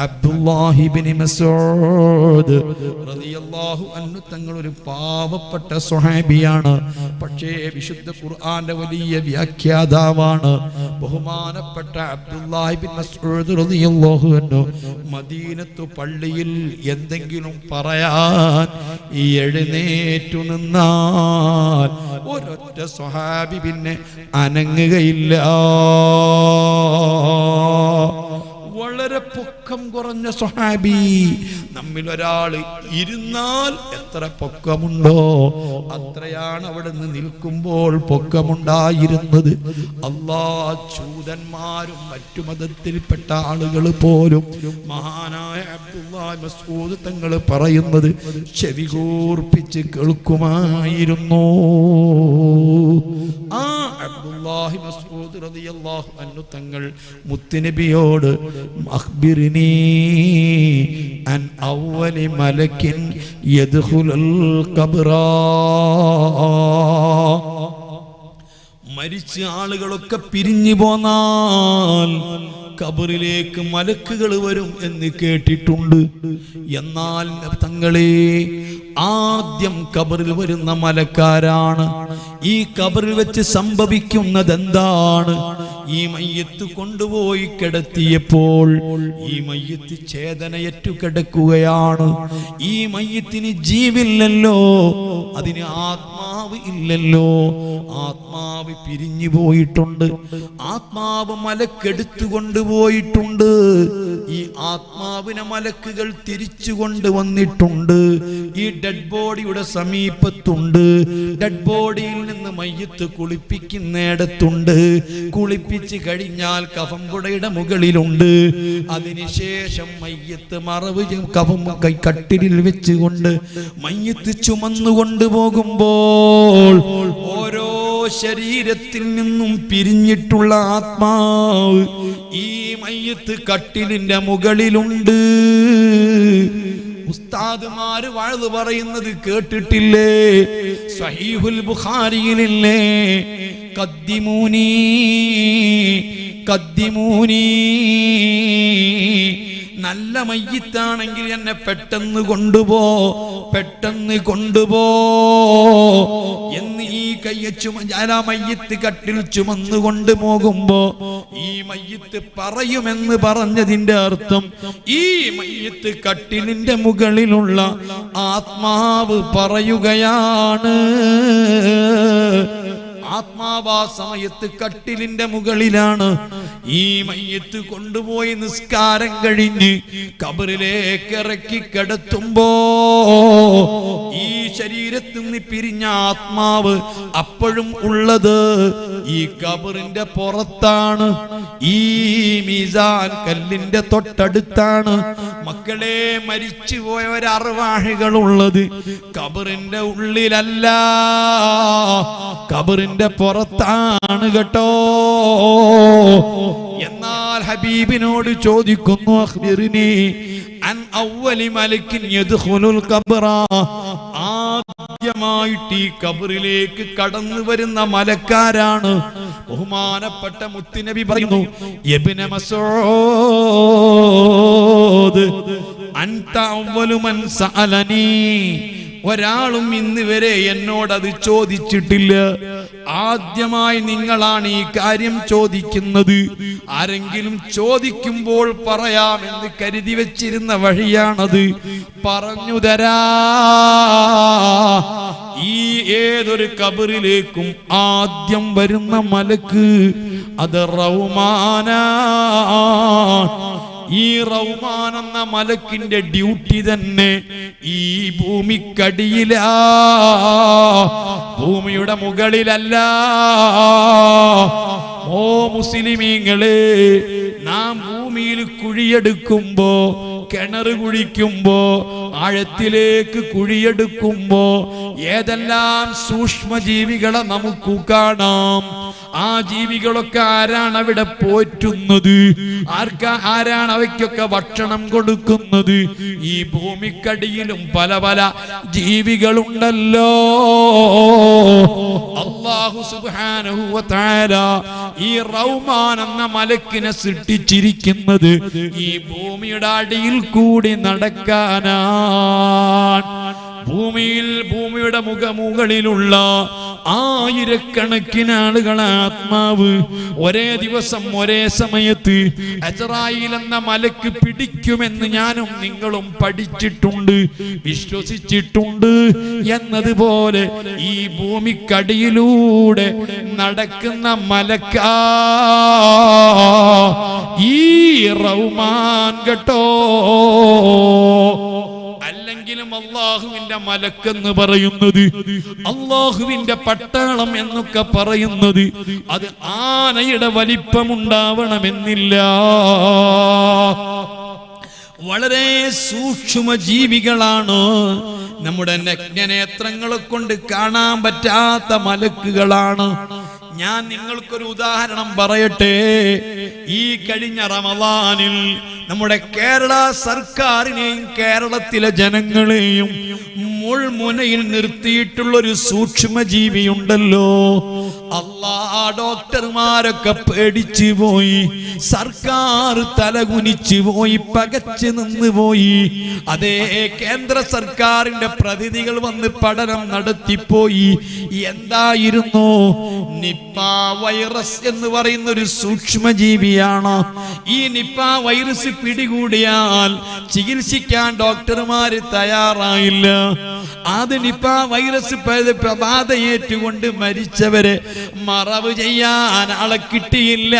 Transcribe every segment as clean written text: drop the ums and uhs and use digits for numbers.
അബ്ദുല്ലാഹി ഇബ്നു മസ്ഊദ് റളിയല്ലാഹു അൻഹു തങ്ങൾ ഒരു പാവപ്പെട്ട സ്വഹാബിയാണ്. പക്ഷേ വിശുദ്ധ ഖുർആന്റെ വലിയ വ്യാഖ്യാതാവാണ്. ബഹുമാനപ്പെട്ട അബ്ദുല്ലാഹി ഇബ്നു മസ്ഊദ് റളിയല്ലാഹു അൻഹു മദീനത്തു പള്ളിയിൽ എന്തെങ്കിലും പറയാൻ എഴുന്നേറ്റു നിന്നാൽ ഒരൊറ്റ സ്വഹാബി പിന്നെ അനങ്ങുകയില്ല. വളരെ പൊക്കം കുറഞ്ഞ സ്വഹാബി. നമ്മിൽ ഒരാൾ ഇരുന്നാൽ എത്ര പൊക്കമുണ്ടോ അത്രയാണ് അവിടെ നിന്ന് നിൽക്കുമ്പോൾ പൊക്കമുണ്ടായിരുന്നത്. ചൂതന്മാരും മറ്റു മതത്തിൽപ്പെട്ട ആളുകൾ പോലും മഹാനായ അബ്ദുല്ലാഹി മസ്ഊദ് തങ്ങൾ പറയുന്നത് ചെവികൂർപ്പിച്ച് കേൾക്കുമായിരുന്നു. ആ അബ്ദുല്ലാഹി മസ്ഊദ് റളിയല്ലാഹു അൻഹു തങ്ങൾ മുത്തുനബിയോട് അഖ്ബിർനി അൻ അവ്വലി മലക്കിൻ യദ്ഖുലുൽ ഖബ്റ, മരിച്ച ആളുകളൊക്കെ പിരിഞ്ഞു പോന്നാൽ ഖബറിലേക്ക് മലക്കുകൾ വരും എന്ന് കേട്ടിട്ടുണ്ട്. എന്നാൽ തങ്ങളെ ആദ്യം ഖബറിൽ വരുന്ന മലക്കാരാണ്. ഈ ഖബറിൽ വെച്ച് സംഭവിക്കുന്നത് എന്താണ്? ഈ മയ്യത്ത് കൊണ്ടുപോയി കിടത്തിയപ്പോൾ ഈ മയ്യത്ത് ചേതനയറ്റു കിടക്കുകയാണ്. ഈ മയ്യത്തിന് ജീവില്ലല്ലോ, അതിന് ആത്മാവ് ഇല്ലല്ലോ. ആത്മാവ് പിരിഞ്ഞു പോയിട്ടുണ്ട്. ആത്മാവ് മലക്കെടുത്തു കൊണ്ടുപോയിട്ടുണ്ട്. ഈ ആത്മാവിനെ മലക്കുകൾ തിരിച്ചു കൊണ്ടുവന്നിട്ടുണ്ട്. ഈ ഡെഡ് ബോഡിയുടെ സമീപത്തുണ്ട്. ഡെഡ് ബോഡിയിൽ നിന്ന് മയ്യത്ത് കുളിപ്പിക്കുന്നിടത്തുണ്ട്. കുളിപ്പിച്ച് കഴിഞ്ഞാൽ കഫംപുടയുടെ മുകളിലുണ്ട്. അതിനുശേഷം മയ്യത്ത് മറവ് കട്ടിലിൽ വെച്ചുകൊണ്ട് മയ്യത്ത് ചുമന്നുകൊണ്ട് പോകുമ്പോൾ ഓരോ ശരീരത്തിൽ നിന്നും പിരിഞ്ഞിട്ടുള്ള ആത്മാവ് ഈ മയ്യത്ത് കട്ടിലിന്റെ മുകളിലുണ്ട്. ഉസ്താദുമാര് വഅദ് പറയുന്നത് കേട്ടിട്ടില്ലേ? സ്വഹീഹുൽ ബുഖാരിയിലില്ലേ? ഖദ്ദിമൂനി ഖദ്ദിമൂനി, നല്ല മയ്യിത്താണെങ്കിൽ എന്നെ പെട്ടെന്ന് കൊണ്ടുപോ, പെട്ടെന്ന് കൊണ്ടുപോ എന്ന് ഈ മയ്യിത്ത് കട്ടിൽ ചുമന്നു കൊണ്ടുപോകുമ്പോ ഈ മയ്യിത്ത് പറയുമെന്ന് പറഞ്ഞതിന്റെ അർത്ഥം ഈ മയ്യിത്ത് കട്ടിലിന്റെ മുകളിലുള്ള ആത്മാവ് പറയുകയാണ്. ആത്മാവ് ആ സമയത്ത് കട്ടിലിന്റെ മുകളിലാണ്. ഈ മയ്യത്ത് കൊണ്ടുപോയി നിസ്കാരം കഴിഞ്ഞ് ഖബറിലേക്ക് ഇറക്കി കിടത്തുമ്പോ ഈ ശരീരത്തിൽ നിന്ന് പിരിഞ്ഞ ആത്മാവ് അപ്പോഴും ഉള്ളത് ഈ ഖബറിന്റെ പുറത്താണ്. ഈ മീസാൻ കല്ലിന്റെ തൊട്ടടുത്താണ്. മക്കളെ, മരിച്ചുപോയ ഒരു അർവാഹികൾ ഉള്ളത് ഖബറിന്റെ ഉള്ളിലല്ല, ഖബറിന്റെ പുറത്താണ് കേട്ടോ. എന്നാൽ ഹബീബിനോട് ചോദിക്കുന്നു, അഖ്ബിർനി അൻ അവ്വലി മലക്കിൻ യദ്ഖുലുൽ ഖബ്റ, ആദ്യമായിട്ട് ഈ ഖബറിലേക്ക് കടന്നു വരുന്ന മലക്കാരാണ്. ബഹുമാനപ്പെട്ട മുത്തുനബി പറയുന്നു, ഇബ്നു മസ്ഊദ് അൻത അവ്വലു മൻ സഅലനി, ഒരാളും ഇന്ന് വരെ എന്നോടത് ചോദിച്ചിട്ടില്ല. ആദ്യമായി നിങ്ങളാണ് ഈ കാര്യം ചോദിക്കുന്നത്. ആരെങ്കിലും ചോദിക്കുമ്പോൾ പറയാമെന്ന് കരുതി വെച്ചിരുന്ന വഴിയാണത്. പറഞ്ഞു തരാ, ഈ ഏതൊരു ഖബറിലേക്കും ആദ്യം വരുന്ന മലക്ക് അത് റൗമാനാ. ഈ റൗമാൻ എന്ന മലക്കിന്റെ ഡ്യൂട്ടി തന്നെ ഈ ഭൂമിക്കടിയിലാ, ഭൂമിയുടെ മുകളിലല്ല. ഓ മുസ്ലിമീങ്ങളെ, നാം ഭൂമിയിൽ കുഴിയെടുക്കുമ്പോ, കിണർ കുഴിക്കുമ്പോ ആഴത്തിലേക്ക് കുഴിയെടുക്കുമ്പോ ഏതെല്ലാം സൂക്ഷ്മജീവികളെ നമുക്ക് കാണാം. ആ ജീവികളൊക്കെ ആരാണ് അവിടെ പോറ്റുന്നത്? ആരാണ് അവയ്ക്കൊക്കെ ഭക്ഷണം കൊടുക്കുന്നത്? ഈ ഭൂമിക്കടിയിലും പല പല ജീവികളുണ്ടല്ലോ. അല്ലാഹു സുബ്ഹാനഹു വ തആല ഈ റൗമാൻ എന്ന മലക്കിനെ സൃഷ്ടിച്ചിരിക്കുന്നത് ഈ ഭൂമിയുടെ അടിയിൽ കൂടി നടക്കാനാണ്. ഭൂമിയുടെ മുകളിലുള്ള ആയിരക്കണക്കിന് ആളുകളെ ആത്മാവ് ഒരേ ദിവസം ഒരേ സമയത്ത് അസ്റായീൽ എന്ന മലക്ക് പിടിക്കുമെന്ന് ഞാനും നിങ്ങളും പഠിച്ചിട്ടുണ്ട്, വിശ്വസിച്ചിട്ടുണ്ട്. എന്നതുപോലെ ഈ ഭൂമിക്കടിയിലൂടെ നടക്കുന്ന മലക്കാ ഈ റൗമാൻ കേട്ടോ. അല്ലെങ്കിലും അള്ളാഹുവിന്റെ മലക്കെന്ന് പറയുന്നത്, അള്ളാഹുവിന്റെ പട്ടാളം എന്നൊക്കെ പറയുന്നത് അത് ആനയുടെ വലിപ്പമുണ്ടാവണമെന്നില്ല. വളരെ സൂക്ഷ്മ ജീവികളാണ്. നമ്മുടെ നഗ്നനേത്രങ്ങളെ കൊണ്ട് കാണാൻ പറ്റാത്ത മലക്കുകളാണ്. ഞാൻ നിങ്ങൾക്കൊരു ഉദാഹരണം പറയട്ടെ. ഈ കഴിഞ്ഞ റമദാനിൽ നമ്മുടെ കേരള സർക്കാരിനെയും കേരളത്തിലെ ജനങ്ങളെയും മുൾമുനയിൽ നിർത്തിയിട്ടുള്ളൊരു സൂക്ഷ്മജീവിയുണ്ടല്ലോ. ഡോക്ടർമാരൊക്കെ പേടിച്ചു പോയി, സർക്കാർ തലകുനിച്ചു പോയി, പകച്ചു നിന്ന് പോയി. അതേ കേന്ദ്ര സർക്കാരിന്റെ പ്രതിനിധികൾ വന്ന് പഠനം നടത്തിപ്പോയി. എന്തായിരുന്നു? നിപ്പ വൈറസ് എന്ന് പറയുന്ന ഒരു സൂക്ഷ്മജീവിയാണ്. ഈ നിപ്പ വൈറസ് പിടികൂടിയാൽ ചികിത്സിക്കാൻ ഡോക്ടർമാര് തയ്യാറായില്ല. അത് നിപ്പ വൈറസ് ബാധയേറ്റുകൊണ്ട് മരിച്ചവരെ മറവ് ചെയ്യാൻ ആളെ കിട്ടിയില്ല,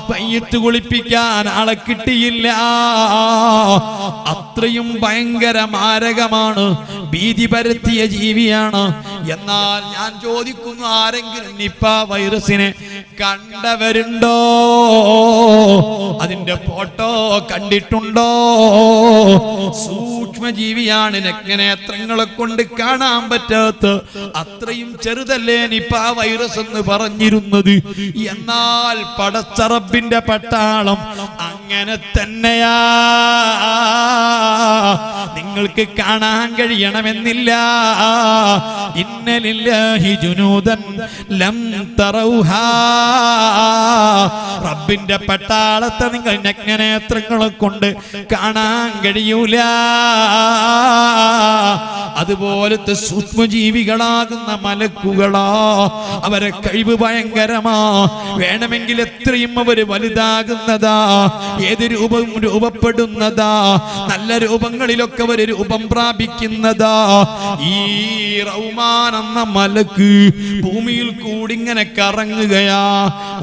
പയ്യത്ത് കുളിപ്പിക്കാൻ ആളെ കിട്ടിയില്ല. അത്രയും ഭയങ്കര മാരകമാണ്, ഭീതി പരത്തിയ ജീവിയാണ്. എന്നാൽ ഞാൻ ചോദിക്കുന്നു, ആരെങ്കിലും നിപ്പ വൈറസിനെ കണ്ടവരുണ്ടോ? അതിന്റെ ഫോട്ടോ കണ്ടിട്ടുണ്ടോ? സൂക്ഷ്മജീവിയാണ്, നഗ്നനേത്രങ്ങളെ കൊണ്ട് കാണാൻ പറ്റാത്ത അത്രയും ചെറുതല്ലേ നിപ്പ വൈറസ് എന്ന് പറഞ്ഞിരുന്നത്. എന്നാൽ പടച്ച റബ്ബിന്റെ പട്ടാളം അങ്ങനെ തന്നെയാ. നിങ്ങൾക്ക് കാണാൻ കഴിയണമെന്നില്ല. ഇന്ന ലില്ലാഹി ജുനൂദൻ ലം തറൗഹാ. റബ്ബിന്റെ പട്ടാളത്തെ നിങ്ങൾ നഗ്നനേത്രങ്ങളെ കൊണ്ട് കാണാൻ കഴിയൂല. അതുപോലത്തെ സൂക്ഷ്മജീവികളാകുന്ന മലക്കുകളാ, അവരെ കഴിവ് ഭയങ്കരമാ. വേണമെങ്കിൽ എത്രയും അവര് വലുതാകുന്നതാ, ഏത് രൂപവും രൂപപ്പെടുന്നതാ, നല്ല രൂപങ്ങളിലൊക്കെ അവര് രൂപം പ്രാപിക്കുന്നതാ. ഈ റൗമാൻ എന്ന മലക്ക് ഭൂമിയിൽ കൂടി ഇങ്ങനെ കറങ്ങുകയാ.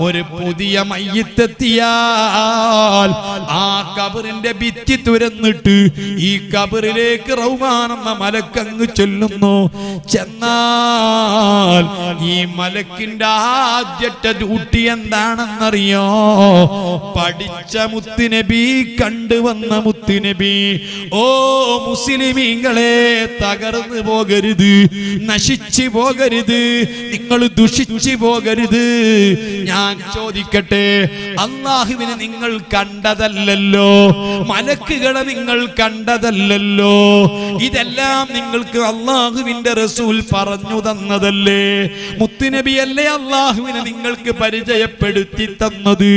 ഒരു പുതിയ മയ്യിത്തെത്തിയാൽ ആ കബറിന്റെ ഭിത്തി തുരന്നിട്ട് ഈ കബറിലേക്ക് റൗമാൻ എന്ന മലക്കങ്ങ് ചെല്ലുന്നു. ചെന്നാൽ ഈ മലക്കിന്റെ ആദ്യത്തെ ഡ്യൂട്ടി എന്താണെന്നറിയോ? പഠിച്ച മുത്തുനബി, കണ്ടുവന്ന മുത്തുനബി. ഓ മുസ്ലിമീങ്ങളെ, തകർന്നു പോകരുത്, നശിച്ചു പോകരുത്, നിങ്ങൾ ദുഷിച്ചു പോകരുത്. ഞാൻ ചോദിക്കട്ടെ, അല്ലാഹുവിനെ നിങ്ങൾ കണ്ടതല്ലല്ലോ, മലക്കുകളെ നിങ്ങൾ കണ്ടതല്ലല്ലോ, ഇതെല്ലാം നിങ്ങൾക്ക് അല്ലാഹുവിന്റെ റസൂൽ പറഞ്ഞു തന്നതല്ലേ? മുത്തുനബിയല്ലേ അല്ലാഹുവിനെ നിങ്ങൾക്ക് പരിചയപ്പെടുത്തി തന്നത്?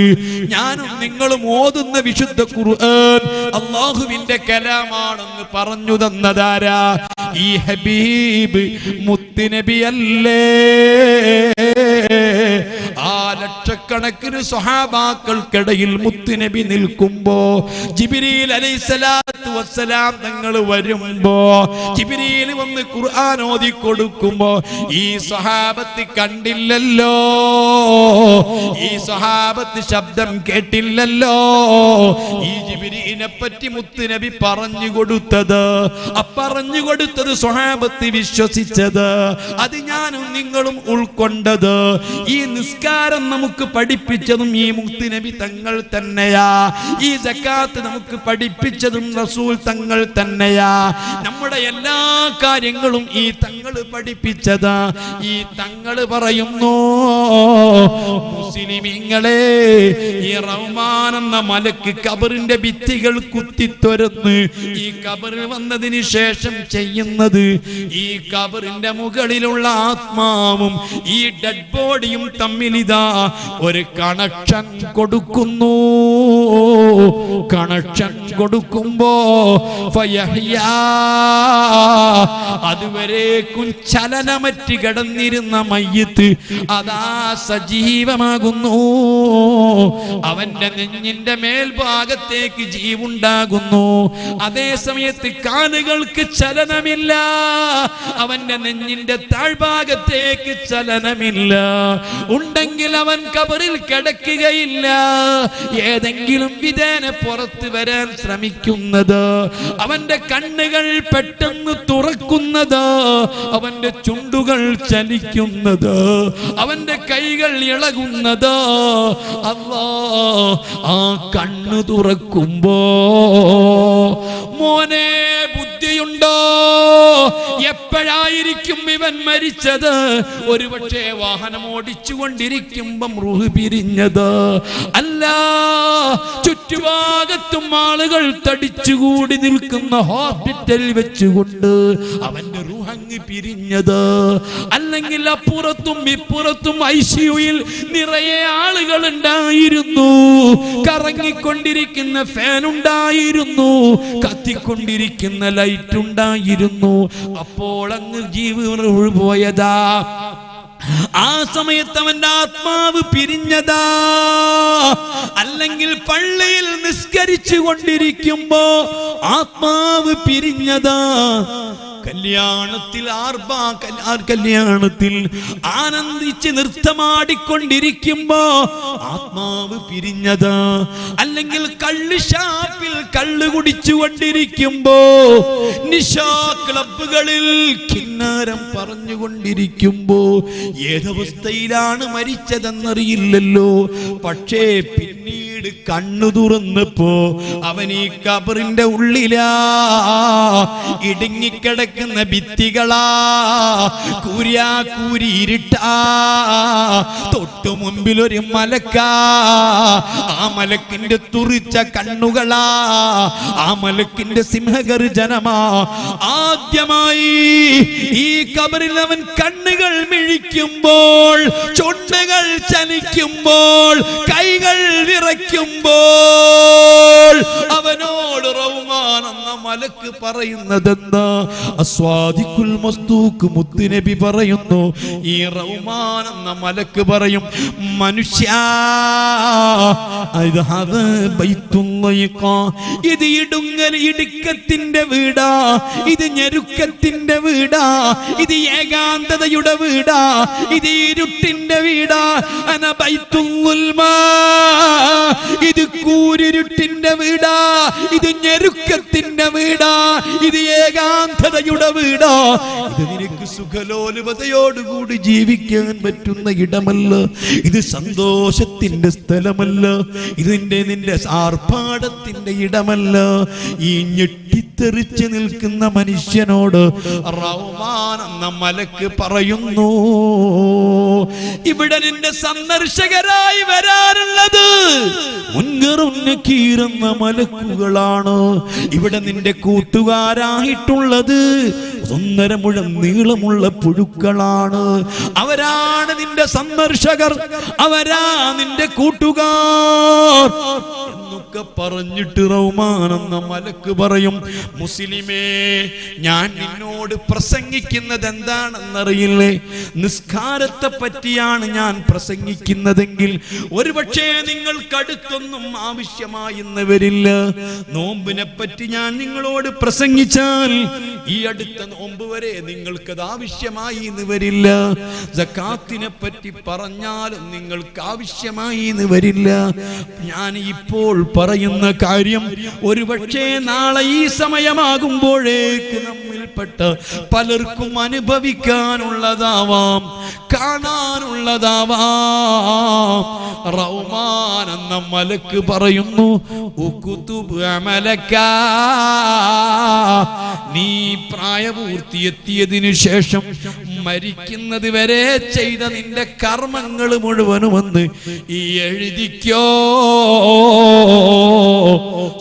ഞാനും നിങ്ങളും ഓതുന്ന വിശുദ്ധ ഖുർആൻ അല്ലാഹുവിന്റെ കലാമാണെന്ന് പറഞ്ഞു തന്നതാരാ? ഈ ഹബീബ് മുത്തുനബിയല്ലേ? ആ ലക്ഷക്കണക്കിന് സ്വഹാബാക്കൾക്കിടയിൽ മുത്തുനബി നിൽക്കുമ്പോ, ജിബ്രീൽ അലൈഹിസ്സലാത്തു വസ്സലാം തങ്ങൾ വരുമ്പോ, ജിബ്രീൽ വന്ന് ഖുർആൻ ഓതി കൊടുക്കുമ്പോ ഈ സ്വഹാബത്ത് കണ്ടില്ലല്ലോ. ഈ സ്വഹാബത്ത് ശബ്ദം കേട്ടില്ലല്ലോ. ഈ ജിബ്രീലിനെ പറ്റി മുത്തുനബി പറഞ്ഞു കൊടുത്തത് സ്വഹാബത്ത് വിശ്വസിച്ചത്, അത് ഞാനും നിങ്ങളും ഉൾക്കൊണ്ടത്. ഈ നിസ്കാരം നമുക്ക് പഠിപ്പിച്ചതും ഈ മുത്തുനബി തങ്ങൾ തന്നെയാ. ഈ സക്കാത്ത് നമുക്ക് പഠിപ്പിച്ചതും റസൂൽ തങ്ങൾ തന്നെയാ. നമ്മുടെ എല്ലാ കാര്യങ്ങളും ഈ തങ്ങൾ പഠിപ്പിച്ചതാ. ഈ തങ്ങൾ പറയുന്നു, മുസ്ലിമീങ്ങളെ, ഈ റഹ്മാൻ എന്ന മലക്ക് ഖബറിന്റെ ഭിത്തികൾ കുത്തിത്തുരന്ന് ഈ ഖബറിൽ വന്നതിന് ശേഷം ചെയ്യുന്നത്, ഈ ഖബറിന്റെ മുകളിലുള്ള ആത്മാവും ഈ ഡെഡ് ബോഡിയും തമ്മിൽ ഇതാ ഒരു കണക്ഷൻ കൊടുക്കുന്നു. കണക്ഷൻ കൊടുക്കുമ്പോ അതുവരേക്കും ചലനമറ്റ് കിടന്നിരുന്ന മയ്യിത്ത് അതാ സജീവമാകുന്നു. അവന്റെ നെഞ്ഞിന്റെ മേൽഭാഗത്തേക്ക് ജീവുണ്ടാകുന്നു. അതേ സമയത്ത് കാലുകൾക്ക് ചലനമില്ല, അവന്റെ നെഞ്ഞിന്റെ താഴ്ഭാഗത്തേക്ക് ചലനമില്ല. ഉണ്ടെങ്കിൽ അവൻ ഖബറിൽ കിടക്കുകയില്ല, ഏതെങ്കിലും വിധേന പുറത്തു വരാൻ ശ്രമിക്കുന്നത്. അവന്റെ കണ്ണുകൾ പെട്ടെന്ന് തുറക്കുന്നത്, അവന്റെ ചുണ്ടുകൾ ചലിക്കുന്നത്, അവന്റെ കൈകൾ ഇളകുന്നത്. അല്ലാ, ആ കണ്ണു തുറക്കുമ്പോ മോനെ ബുദ്ധിയുണ്ടോ? എപ്പോഴായിരിക്കും ഇവൻ മരിച്ചത്? ഒരുപക്ഷെ വാഹനം ഓടിച്ചുകൊണ്ടിരിക്കുമ്പം റൂഹ് പിരിഞ്ഞത് അല്ല, ചുറ്റുഭാഗത്തും ആളുകൾ തടിച്ചുകൂടി നിൽക്കുന്ന ഹോസ്പിറ്റലിൽ വെച്ചുകൊണ്ട് അവന്റെ റൂഹങ്ങ് പിരിഞ്ഞത്. അല്ലെങ്കിൽ അപ്പുറത്തും ഇപ്പുറത്തും ICUയിൽ നിറയെ ആളുകൾ ഉണ്ടായിരുന്നു, കറങ്ങിക്കൊണ്ടിരിക്കുന്ന ഫാൻ ഉണ്ടായിരുന്നു, കത്തിക്കൊണ്ടിരിക്കുന്ന ലൈറ്റ് ഉണ്ടായിരുന്നു. അപ്പോൾ അങ്ങ് ജീവൻ പോയതാ. ആ സമയത്ത് അവന്റെ ആത്മാവ് പിരിഞ്ഞതാ. അല്ലെങ്കിൽ പള്ളിയിൽ നിസ്കരിച്ചു കൊണ്ടിരിക്കുമ്പോ ആത്മാവ് പിരിഞ്ഞതാ. കല്യാണത്തിൽ കല്യാണത്തിൽ ആനന്ദിച്ച് നൃത്തമാടിക്കൊണ്ടിരിക്കുമ്പോ ആത്മാവ് പിരിഞ്ഞതാ. അല്ലെങ്കിൽ കള്ളുഷാപ്പിൽ കള്ളു കുടിച്ചുകൊണ്ടിരിക്കുമ്പോ, നിശാ ക്ലബുകളിൽ കിന്നാരം പറഞ്ഞുകൊണ്ടിരിക്കുമ്പോ ഏതവസ്ഥയിലാണ് മരിച്ചതെന്നറിയില്ലല്ലോ. പക്ഷേ പിന്നീട് കണ്ണു തുറന്നപ്പോ അവൻ ഈ ഖബറിന്റെ ഉള്ളിലാ. ഇടുങ്ങിക്കിടക്കുന്ന ഭിത്തികളാ, കൂരി ഇരുട്ടാ. തൊട്ടു മുമ്പിൽ ഒരു മലക്കാ, ആ മലക്കിന്റെ തുറിച്ച കണ്ണുകളാ, ആ മലക്കിന്റെ സിംഹഗർജനമാ. ആദ്യമായി ഈ ഖബറിൽ അവൻ കണ്ണുകൾ മിഴിക്കുമ്പോൾ, ചുണ്ടുകൾ ചലിക്കുമ്പോൾ, കൈകൾ വിറയ്ക്കുമ്പോൾ അവനോട് റഹ്മാൻ എന്ന മലക്ക് പറയുന്നതെന്ന് അസ്വാദിഖുൽ മസ്തൂഖ് മുത്തുനബി പറയുന്നു. ഈ റഹ്മാൻ എന്ന മലക്ക് പറയും, മനുഷ്യാ, ഇത് ഇടുക്കത്തിന്റെ വീടാ, ഇത് ഞെരുക്കത്തിന്റെ വീടാ, ഇത് ഏകാന്തതയുടെ വീടാ, ഇത് ഇരുട്ടിന്റെ വീടാ. അന ബൈത്തുൽമാ, ഇത് കൂരിരുട്ടിന്റെ വീടാ, ഇത് ഞെരുക്കത്തിന്റെ വീടാ, ഇത് ഏകാന്തതയുടെ വീടാ. ഇത് നിനക്ക് സുഖലോലുപതയോടുകൂടി ജീവിക്കാൻ പറ്റുന്ന ഇടമല്ല, ഇത് സന്തോഷത്തിന്റെ സ്ഥലമല്ല, നിന്റെ ആർഭാടത്തിന്റെ ഇടമല്ല. ഈ ഞെട്ടിത്തെറിച്ച് നിൽക്കുന്ന മനുഷ്യനോട് റഹ്മാൻ എന്ന മലക്ക് പറയുന്നു, ഇവിടെ നിന്റെ സന്ദർശകരായി വരാറുള്ളത് മുൻകറും നകീർ എന്ന മലക്കുകളാണ്. ഇവിടെ നിന്റെ കൂട്ടുകാരായിട്ടുള്ളത് 1.5 മുഴം നീളമുള്ള പുഴുക്കളാണ്. അവരാണ് നിന്റെ സന്ദർശകർ, അവരാ നിന്റെ കൂട്ടുകാർ എന്ന് ഒക്കെ പറഞ്ഞിട്ട് റഹ്മാൻ എന്ന മലക്ക് പറയും, മുസ്ലിമേ, ഞാൻ നിന്നോട് പ്രസംഗിക്കുന്നത് എന്താണെന്നറിയില്ലേ? നിസ്കാരത്തെ പറ്റിയാണ് ഞാൻ പ്രസംഗിക്കുന്നതെങ്കിൽ ഒരുപക്ഷേ നിങ്ങൾക്കടുത്തൊന്നും ആവശ്യമായിന്ന് വരില്ല. നോമ്പിനെ പറ്റി ഞാൻ നിങ്ങളോട് പ്രസംഗിച്ചാൽ ഈ അടുത്ത നോമ്പ് വരെ നിങ്ങൾക്കത് ആവശ്യമായി എന്ന് വരില്ല. സക്കാത്തിനെ പറ്റി പറഞ്ഞാലും നിങ്ങൾക്ക് ആവശ്യമായി എന്ന് വരില്ല. ഞാൻ ഇപ്പോൾ പറയുന്ന കാര്യം ഒരുപക്ഷേ നാളെ ഈ സമയമാകുമ്പോഴേക്ക് നമ്മിൽപ്പെട്ട പലർക്കും അനുഭവിക്കാനുള്ളതാവാം, കാണാനുള്ളതാവാം. റഹ്മാൻ എന്ന മലക്ക് പറയുന്നു, ഉകുതുബ് അമലക, നീ പ്രായപൂർത്തിയെത്തിയതിനു ശേഷം മരിക്കുന്നത് വരെ ചെയ്ത നിന്റെ കർമ്മങ്ങൾ മുഴുവനും വന്ന് ഈ എഴുതിക്കോ.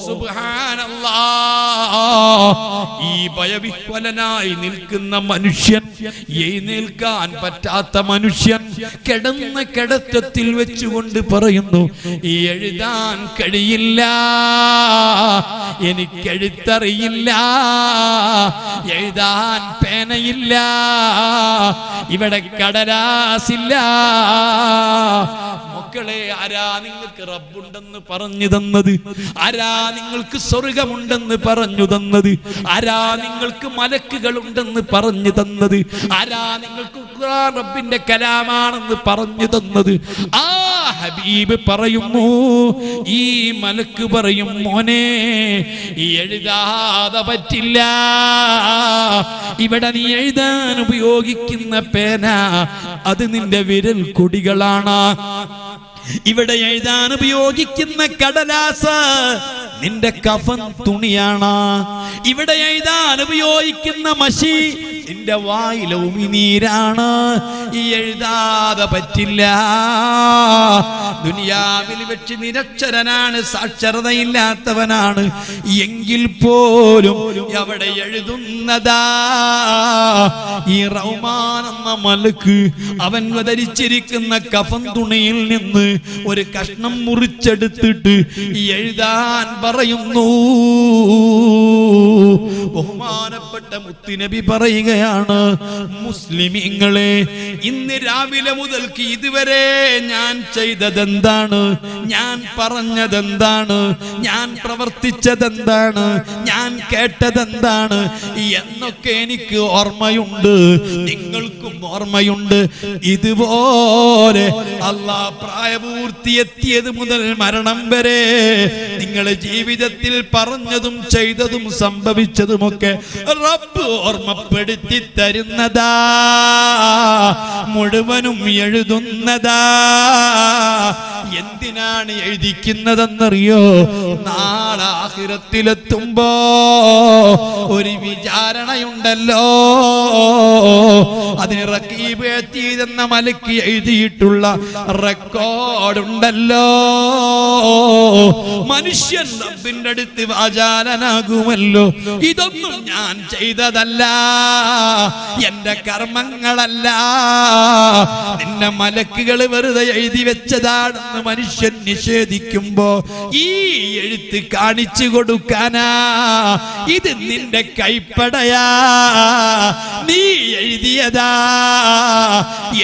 സുബ്ഹാനല്ലാഹ്. ഈ ഭയവിഹ്വലനായി നിൽക്കുന്ന മനുഷ്യൻ, എഴുന്നേൽക്കാൻ പറ്റാത്ത മനുഷ്യൻ കിടന്ന കിടത്തത്തിൽ വെച്ചുകൊണ്ട് പറയുന്നു, ഈ എഴുതാൻ കഴിയില്ല, എനിക്കെഴുത്തറിയില്ല, എഴുതാൻ പേനയില്ല, ഇവിടെ കടലാസില്ല. മക്കളെ, ആരാ നിങ്ങൾക്ക് റബ്ബുണ്ടെന്ന് പറഞ്ഞു തന്നത്? ആരാ നിങ്ങൾക്ക് സ്വർഗമുണ്ടെന്ന് പറഞ്ഞു തന്നത്? ആരാ നിങ്ങൾക്ക് മലക്കുകൾ ഉണ്ടെന്ന് പറഞ്ഞു തന്നത്? ആരാ നിങ്ങൾക്ക് ഖുർആൻ റബ്ബിന്റെ കലാമാണെന്ന് പറഞ്ഞു തന്നത്? ആ ഹബീബ് പറയുന്നു, ഈ മലക്ക് പറയും, മോനെ, ഈ എഴുതാതെ പറ്റില്ല. ഇവിടെ നീ എഴുതാൻ ഉപയോഗിക്കുന്ന പേന അത് നിന്റെ വിരൽ കൊടികളാണ്. ഇവിടെ എഴുതാൻ ഉപയോഗിക്കുന്ന കടലാസ് നിന്റെ കഫൻ തുണിയാണ്. ഇവിടെ എഴുതാൻ ഉപയോഗിക്കുന്ന മഷി നിന്റെ വായിലെ ഉമിനീരാണ്. ഈ എഴുതാതെ പറ്റില്ല. ദുനിയാവിൽ വെച്ച് നിരക്ഷരനാണ്, സാക്ഷരതയില്ലാത്തവനാണ് എങ്കിൽ പോലും അവിടെ എഴുതുന്നതാ ഈ റഹ്മാൻ എന്ന മലക്ക്. അവൻ ധരിച്ചിരിക്കുന്ന കഫൻ തുണിയിൽ നിന്ന് ഒരു കഷ്ണം മുറിച്ചെടുത്തിട്ട് എഴുതാൻ പറയുന്നു. ബഹുമാനപ്പെട്ട മുത്തുനബി പറയുകയാണ്, മുസ്ലിമീങ്ങളെ, ഇന്ന് രാവിലെ മുതൽക്ക് ഇതുവരെ ഞാൻ ചെയ്തതെന്താണ്, ഞാൻ പറഞ്ഞതെന്താണ്, ഞാൻ പ്രവർത്തിച്ചതെന്താണ്, ഞാൻ കേട്ടതെന്താണ് എന്നൊക്കെ എനിക്ക് ഓർമ്മയുണ്ട്, നിങ്ങൾക്കും ഓർമ്മയുണ്ട്. ഇതുപോലെ അല്ലാഹ് പ്രായപൂർത്തിയെത്തിയത് മുതൽ മരണം വരെ നിങ്ങളുടെ ജീവിതത്തിൽ പറഞ്ഞതും ചെയ്തതും സംഭവിച്ചതുമൊക്കെ റബ്ബ് ഓർമ്മപ്പെടുത്തി തരുന്നതാ, മുഴുവനും എഴുതുന്നതാ. എന്തിനാണ് എഴുതിക്കുന്നതെന്നറിയോ? നാളെ ആഖിറത്തിലെത്തുമ്പോ ഒരു വിചാരണയുണ്ടല്ലോ. അതിന് റഖീബ് അതീദ് എന്ന മലക്ക് എഴുതിയിട്ടുള്ള റെക്കോർഡുണ്ടല്ലോ. മനുഷ്യൻ റബ്ബിന്റെ അടുത്ത് വാചാലനാകുമല്ലോ. ഇതൊന്നും ഞാൻ ചെയ്തതല്ല, എന്റെ കർമ്മങ്ങളല്ല, നിന്നെ മലക്കുകൾ വെറുതെ എഴുതി വെച്ചതാണെന്ന് മനുഷ്യൻ നിഷേധിക്കുമ്പോ ഈ എഴുത്ത് കാണിച്ചു കൊടുക്കാനാ, ഇത് നിന്റെ കൈപ്പടയാ, നീ എഴുതിയതാ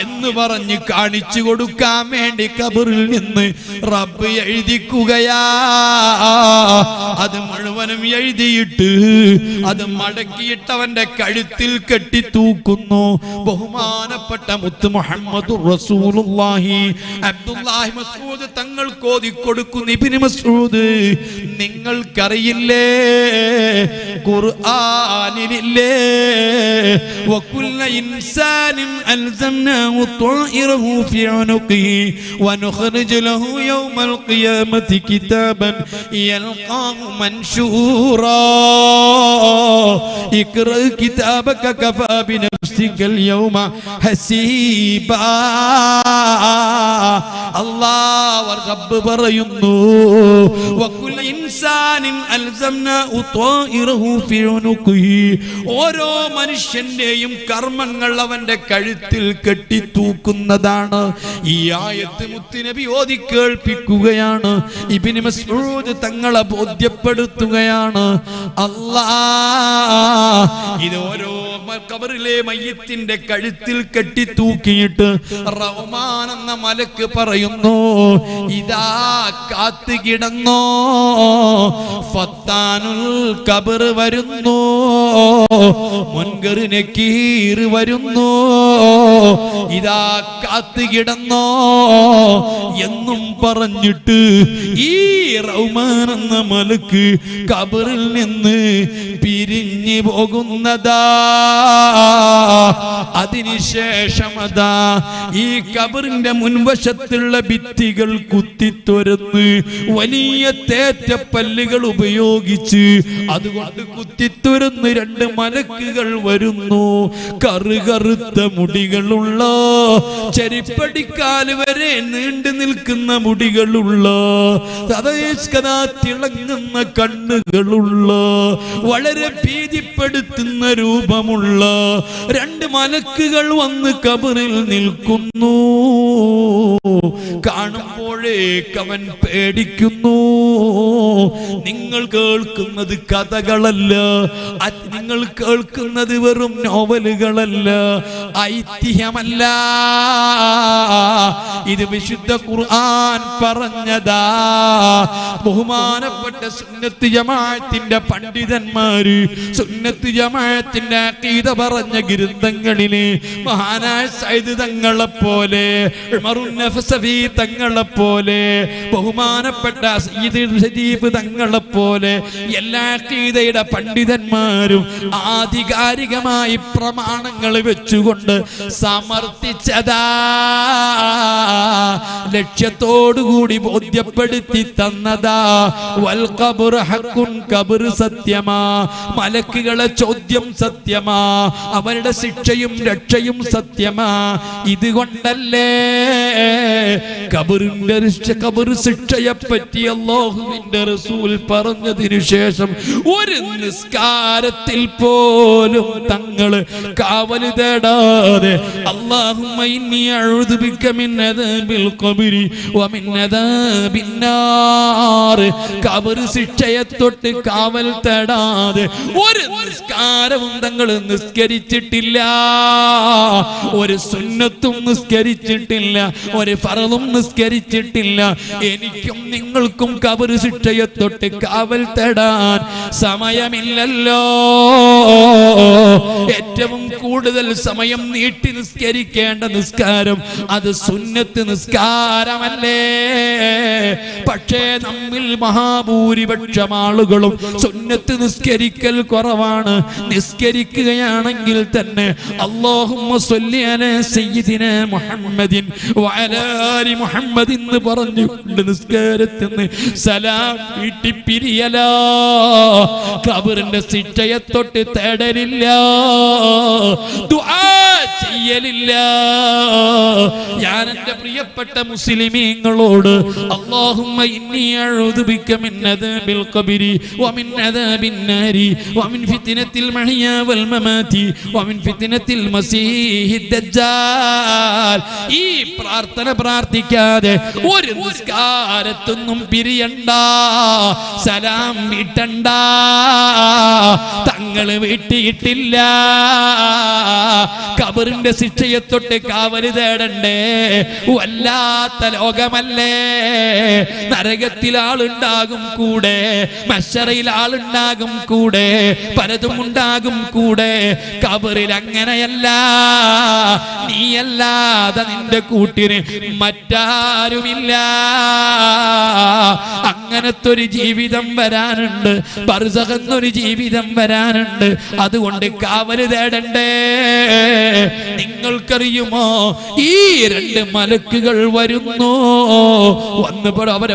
എന്ന് പറഞ്ഞ് കാണിച്ചു കൊടുക്കാൻ വേണ്ടി ഖബറിൽ നിന്ന് റബ്ബ് എഴുതിക്കുകയാ. അത് മുഴുവനും എഴുതിയിട്ട് അത് മടക്കിയിട്ട് അവന്റെ കഴുത്തിൽ കെട്ടി തൂക്കുന്നു. ബഹുമാനപ്പെട്ട മുത്ത് മുഹമ്മദുർ റസൂലുള്ളാഹി അബ്ദുല്ലാഹി മസ്ഊദ് തങ്ങൾ കോതിക്കൊടുക്കുന്ന ഇബ്നു മസ്ഊദ്, നിങ്ങൾക്കറിയില്ലേ, ഖുർആനിലില്ലേ, വകുല്ല ഇൻസാനിൻ അൽസംനാഹു ത്വാഇറഹു ഫി ഉനുഖിഹി വനുഖ്രിജു ലഹു യൗമൽ ഖിയാമത്തി കിതാബൻ യൽഖാഹു മൻശൂറാ ഇഖ്റ കിതാബക കഫാ ബിനഫ്സിക ബിനഫ്സികൽ യൗമ ഹസീബാ. അല്ലാഹു റബ്ബ് പറയുന്നു, വകുൽ ഇൻസാനിൻ അൽസംനാഉ ത്വാഇറഹു ഫി ഉനുഖിഹി. ഓരോ മനുഷ്യന്റെയും കർമ്മങ്ങൾ അവന്റെ കഴുത്തിൽ കെട്ടിത്തൂക്കുന്നതാണ്. ഈ ആയത്ത് മുത്തുനബി ഓതി കേൾപ്പിക്കുകയാണ്. ഇബ്നു മസ്ഊദ് തങ്ങളെ ബോധ്യപ്പെടുത്തുകയാണ്. ഇത് ഓരോ ഖബറിലെ മയ്യിത്തിന്റെ കഴുത്തിൽ കെട്ടിത്തൂക്കിയിട്ട് റഹ്മാൻ എന്ന മലക്ക് പറയുന്നു, ഇതാ കാത്തു കിടന്നോ, ഫത്താനുൽ ഖബർ വരുന്നു, മുൻകർ നക്കീർ വരുന്നു, ഇതാ കാത്തു കിടന്നോ എന്നും പറഞ്ഞിട്ട് ഈ റഹ്മാൻ എന്ന മലക്ക് ഖബറിൽ നിന്ന് പിരിഞ്ഞു പോകുന്നതാ. അതിനുശേഷം അതാ ഈ ഖബറിന്റെ മുൻവശത്തുള്ള ഭിത്തികൾ കുത്തിത്തുരന്ന് വലിയ തേറ്റപ്പല്ലുകൾ ഉപയോഗിച്ച് അതുകൊണ്ട് കുത്തിത്തുരന്ന് രണ്ട് മലക്കുകൾ വരുന്നു. കറുകറുത്ത മുടികളുള്ള, ചെരിപ്പടിക്കാല് വരെ നീണ്ടു നിൽക്കുന്ന മുടികളുള്ള, തിളങ്ങുന്ന കണ്ണുകളുള്ള, വളരെ ഭീതിപ്പെടുത്തുന്ന രൂപമുള്ള രണ്ട് മലക്കുകൾ വന്ന് ഖബറിൽ നിൽക്കുന്നു. കാണുമ്പോഴേക്ക് അവൻ പേടിക്കുന്നു. നിങ്ങൾ കേൾക്കുന്നത് കഥകളല്ല, നിങ്ങൾ കേൾക്കുന്നത് വെറും നോവലുകളല്ല, ഐതിഹ്യമല്ല, ഇത് വിശുദ്ധ ഖുർആൻ പറഞ്ഞതാ. ബഹുമാനപ്പെട്ട സുന്നത്ത് ജമാഅത്തിന്റെ പണ്ഡിതന്മാര് സുന്നത്ത് ജമാഅത്തിന്റെ അഖീദ പറഞ്ഞ ഗ്രന്ഥങ്ങളിലെ മഹാനായ സയ്യിദ് തങ്ങളെ പോലെ, ഉമറുൻ നഫ്സവി തങ്ങളെ പോലെ, ബഹുമാനപ്പെട്ട സയ്യിദ് ഷരീഫ് തങ്ങളെ പോലെ എല്ലാ അഖീദയുടെ പണ്ഡിതന്മാരും ആധികാരികമായി പ്രമാണങ്ങൾ വെച്ചുകൊണ്ട് സമർത്ഥിച്ചതാ. ലക്ഷ്യത്തോടുകൂടി ബോധ്യപ്പെടുത്തി തന്നതാ. വൽ ഖബ്റു ഹഖ്ഖുൻ, ഖബർ സത്യമാ, മലക്കുകളെ ചോദ്യം സത്യമാ, അവരുടെ ശിക്ഷയും രക്ഷയും സത്യമാ. ഇതുകൊണ്ടല്ലേ ഖബർ ശിക്ഷയെ പറ്റി അല്ലാഹുവിന്റെ റസൂൽ പറഞ്ഞതിനു ശേഷം ഒരു നിസ്കാരത്തിൽ പോലും തങ്ങൾ കാവൽ തേടാതെ അല്ലാഹുമ്മ ഇന്നി അഊദു ബിക മിൻ അദാബിൽ ഖബ്രി വമിൻ അദാബിൻ നാർ, ഖബർ ശിക്ഷയെ തൊട്ട് കാവൽ തേടാതെ ഒരു നിസ്കാരവും തങ്ങൾ നിസ്കരിച്ചിട്ടില്ല, ഒരു സുന്നത്തും നിസ്കരിച്ചിട്ടില്ല, ഒരു ഫർളും നിസ്കരിച്ചിട്ടില്ല. എനിക്കും നിങ്ങൾക്കും ഖബർ ശിക്ഷയെ തൊട്ട് കാവൽ തേടാൻ സമയമില്ലല്ലോ. ഏറ്റവും കൂടുതൽ സമയം നീട്ടി നിസ്കരിക്കേണ്ട നിസ്കാരം അത് സുന്നത്ത് നിസ്കാരമല്ലേ? പക്ഷേ നമ്മിൽ മഹാഭൂരിപക്ഷം ആളുകളും സുന്നത്ത് നിസ്കരിക്കൽ കുറവാണ്. നിസ്കരിക്കുകയാണെങ്കിൽ തന്നെ അല്ലാഹുമ്മ സ്വല്ലി അലാ സയ്യിദിനാ മുഹമ്മദിൻ വഅലാ ആലി മുഹമ്മദിൻ എന്ന് പറഞ്ഞുകൊണ്ട് നിസ്കാരത്തിൽ നിന്ന് സലാം വീട്ടി പിരിയലാ. ഖബറിന്റെ ശിക്ഷയെ തൊട്ട് തേടലില്ല, ദുആ ചെയ്യലില്ല. ഞാൻ എൻ്റെ പ്രിയപ്പെട്ട മുസ്ലിമീങ്ങളോട് അല്ലാഹുമ്മ ഇന്നി അഊദു ബിക മിൻ അദാബിൽ ഖബ്രി വമിൻ അദാബിൻ നാരി വമിൻ ഫിത്നത്തിൽ മഹിയാ വൽ മമാതി വമിൻ ഫിത്നത്തിൽ മസീഹിദ് ദജ്ജാൽ. ഈ പ്രാർത്ഥന പ്രാർത്ഥിക്കാതെ ഒരു നിസ്കാരത്തൊന്നും പിരിയണ്ട, സലാം വീട്ടണ്ട. തങ്ങൾ വീട്ടിയിട്ടില്ല. ഖബറിന്റെ ശിക്ഷയെ തൊട്ട് കാവൽ തേടണ്ടേ? വല്ലാത്ത ലോകമല്ലേ? നരകത്തിൽ ആളുണ്ടാകും കൂടെ, മഹ്ശറയിൽ ആളുണ്ടാകും കൂടെ, പലതും ഉണ്ടാകും കൂടെ. ഖബറിൽ അങ്ങനെയല്ല. നീയല്ലാതെ നിന്റെ കൂട്ടിന് മറ്റാരുമില്ല. അങ്ങനത്തെ ഒരു ജീവിതം വരാനുണ്ട്, ബർസഖ് എന്നൊരു ജീവിതം വരാനുണ്ട്. അതുകൊണ്ട് കാവല് തേടണ്ടേ. നിങ്ങൾക്കറിയുമോ ഈ രണ്ട് മലക്കുകൾ വരുന്നു, വന്നപ്പോൾ അവരെ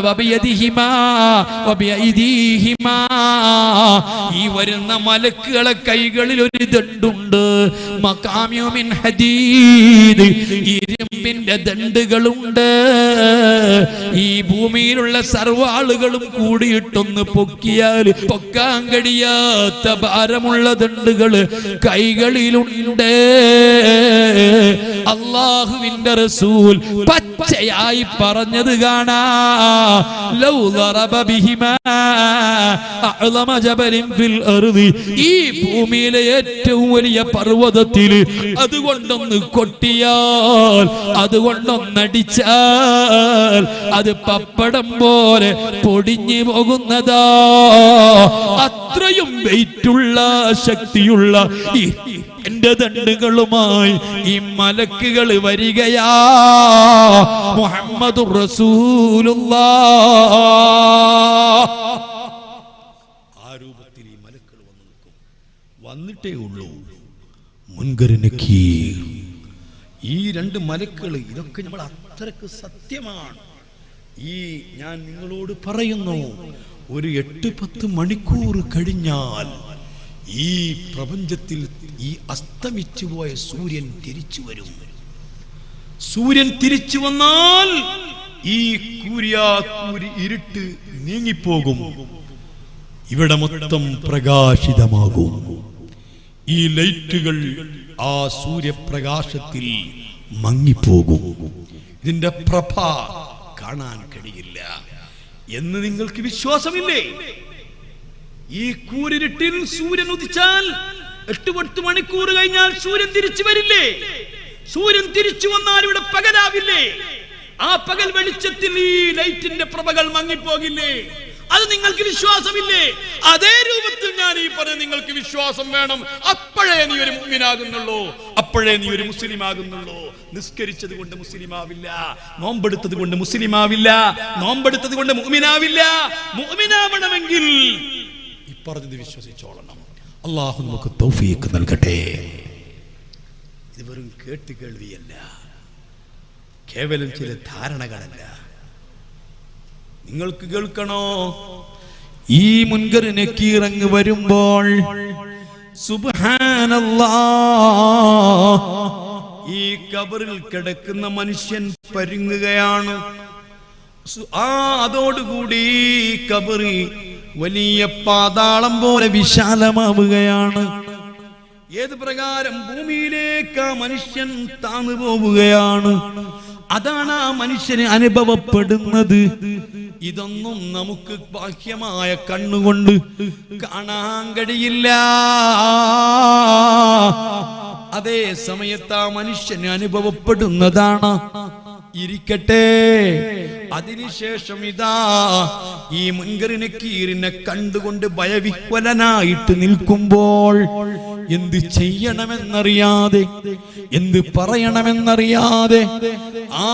ഈ വരുന്ന മലക്കുകളെ കൈകളിൽ ഒരു ദണ്ടുണ്ട്, മഖാമിഉ മിൻ ഹദീദ്, ഇരുമ്പിന്റെ ദണ്ടുകളുണ്ട്. ഈ ഭൂമിയിലുള്ള സർവാളുകളും കൂടിയിട്ടൊന്ന് പൊക്കിയാൽ പൊക്കാൻ കഴിയാത്ത ഭാരമുള്ള ദണ്ടുകൾ കൈകളിലുണ്ട്. അല്ലാഹുവിന്റെ റസൂൽ പച്ചയായി പറഞ്ഞത് കാണാ, ലൗ ദറബ ബിഹിമാ അഅ്ളമ ജബലിൻ ഫിൽ അർദി, ഈ ഭൂമിയിലെ ഏറ്റവും വലിയ പർവ്വതത്തിൽ അതുകൊണ്ടൊന്ന് കൊട്ടിയാൽ, അതുകൊണ്ടൊന്നടിച്ചാൽ അത് പപ്പടം പോലെ പൊടിഞ്ഞു പോകുന്നതാ. അത്രയും വെയിറ്റുള്ള ശക്തിയുള്ള എന്റെ ദണ്ടുകളുമായി ഈ മലക്കുകൾ വരികയാ. മുഹമ്മദുർ റസൂലുള്ളാഹ്. ആ രൂപത്തിൽ ഈ മലക്കുകൾ വന്നു നിൽക്കും. വന്നിട്ടേ ഉള്ളൂ മുൻകർ നക്കീർ. ഈ രണ്ട് മലക്കുകൾ, ഇതൊക്കെ നമ്മൾ അത്രക്ക് സത്യമാണ്. ഈ ഞാൻ നിങ്ങളോട് പറയുന്നു, ഒരു 8-10 മണിക്കൂർ കഴിഞ്ഞാൽ ഈ പ്രപഞ്ചത്തിൽ ഈ അസ്തമിച്ചു പോയ സൂര്യൻ തിരിച്ചു വരും. സൂര്യൻ തിരിച്ചു വന്നാൽ ഈ കൂരിയാക്കൂരി ഇരുട്ട് നീങ്ങിപ്പോകും. ഇവിടെ മൊത്തം പ്രകാശിതമാകും. ഈ ലൈറ്റുകൾ ആ സൂര്യപ്രകാശത്തിൽ മങ്ങിപ്പോകും. ഇതിന്റെ പ്രഭ കാണാൻ കഴിയില്ല എന്ന് നിങ്ങൾക്ക് വിശ്വാസമില്ലേ? ഈ കൂരിരുട്ടിൽ സൂര്യൻ ഉദിച്ചാൽ 8-10 മണിക്കൂർ കഴിഞ്ഞാൽ സൂര്യൻ തിരിച്ചു വരില്ലേ? സൂര്യൻ തിരിച്ചു വന്നാൽ ഇവിടെ പകലാവില്ലേ? ആ പകൽ വെളിച്ചത്തിൽ ഈ ലൈറ്റിന്റെ പ്രഭകൾ മങ്ങിപ്പോകില്ലേ? അത് നിങ്ങൾക്ക് വിശ്വാസമില്ലേ? അതേ രൂപത്തിൽ ഞാൻ ഈ പറഞ്ഞ നിങ്ങൾക്ക് വിശ്വാസം വേണം. അപ്പോഴേ നീ ഒരു മുഅ്മിനാകുന്നുള്ളൂ, അപ്പോഴേ നീ ഒരു മുസ്ലിം ആകുന്നുള്ളൂ. നിസ്കരിച്ചത് കൊണ്ട് മുസ്ലിം ആവില്ല, നോമ്പെടുത്തത് കൊണ്ട് മുസ്ലിം ആവില്ല, നോമ്പെടുത്തത് കൊണ്ട് മുഅ്മിനാവില്ല. മുഅ്മിനാവണമെങ്കിൽ ഈ പറഞ്ഞത് വിശ്വസിച്ചോളണം. അല്ലാഹു നമുക്ക് തൗഫീഖ് നൽകട്ടെ. ഇത് വെറും കേട്ട് കേൾവിയല്ല, കേവലം ചില ധാരണകളല്ല. നിങ്ങൾക്ക് കേൾക്കണോ? ഈ മുൻകർ നക്കീർ അങ്ങ് വരുമ്പോൾ സുബ്ഹാനല്ലാഹ്, ഈ ഖബറിൽ കിടക്കുന്ന മനുഷ്യൻ പരുങ്ങുകയാണ്. അതോടുകൂടി ഖബറി വലിയ പാതാളം പോലെ വിശാലമാവുകയാണ്. ഏത് പ്രകാരം ഭൂമിയിലേക്ക് ആ മനുഷ്യൻ താന്നു പോവുകയാണ്. അതാണ് ആ മനുഷ്യന് അനുഭവപ്പെടുന്നത്. ഇതൊന്നും നമുക്ക് ബാഹ്യമായ കണ്ണുകൊണ്ട് കാണാൻ കഴിയില്ല. അതേ സമയത്ത് ആ മനുഷ്യന് അനുഭവപ്പെടുന്നതാണ്. ഇരിക്കട്ടെ, അതിനുശേഷം ഇതാ ഈ മുൻകർ നക്കീറിനെ കണ്ടുകൊണ്ട് ഭയവിഹ്വലനായിട്ട് നിൽക്കുമ്പോൾ എന്ത് ചെയ്യണമെന്നറിയാതെ, എന്ത് പറയണമെന്നറിയാതെ ആ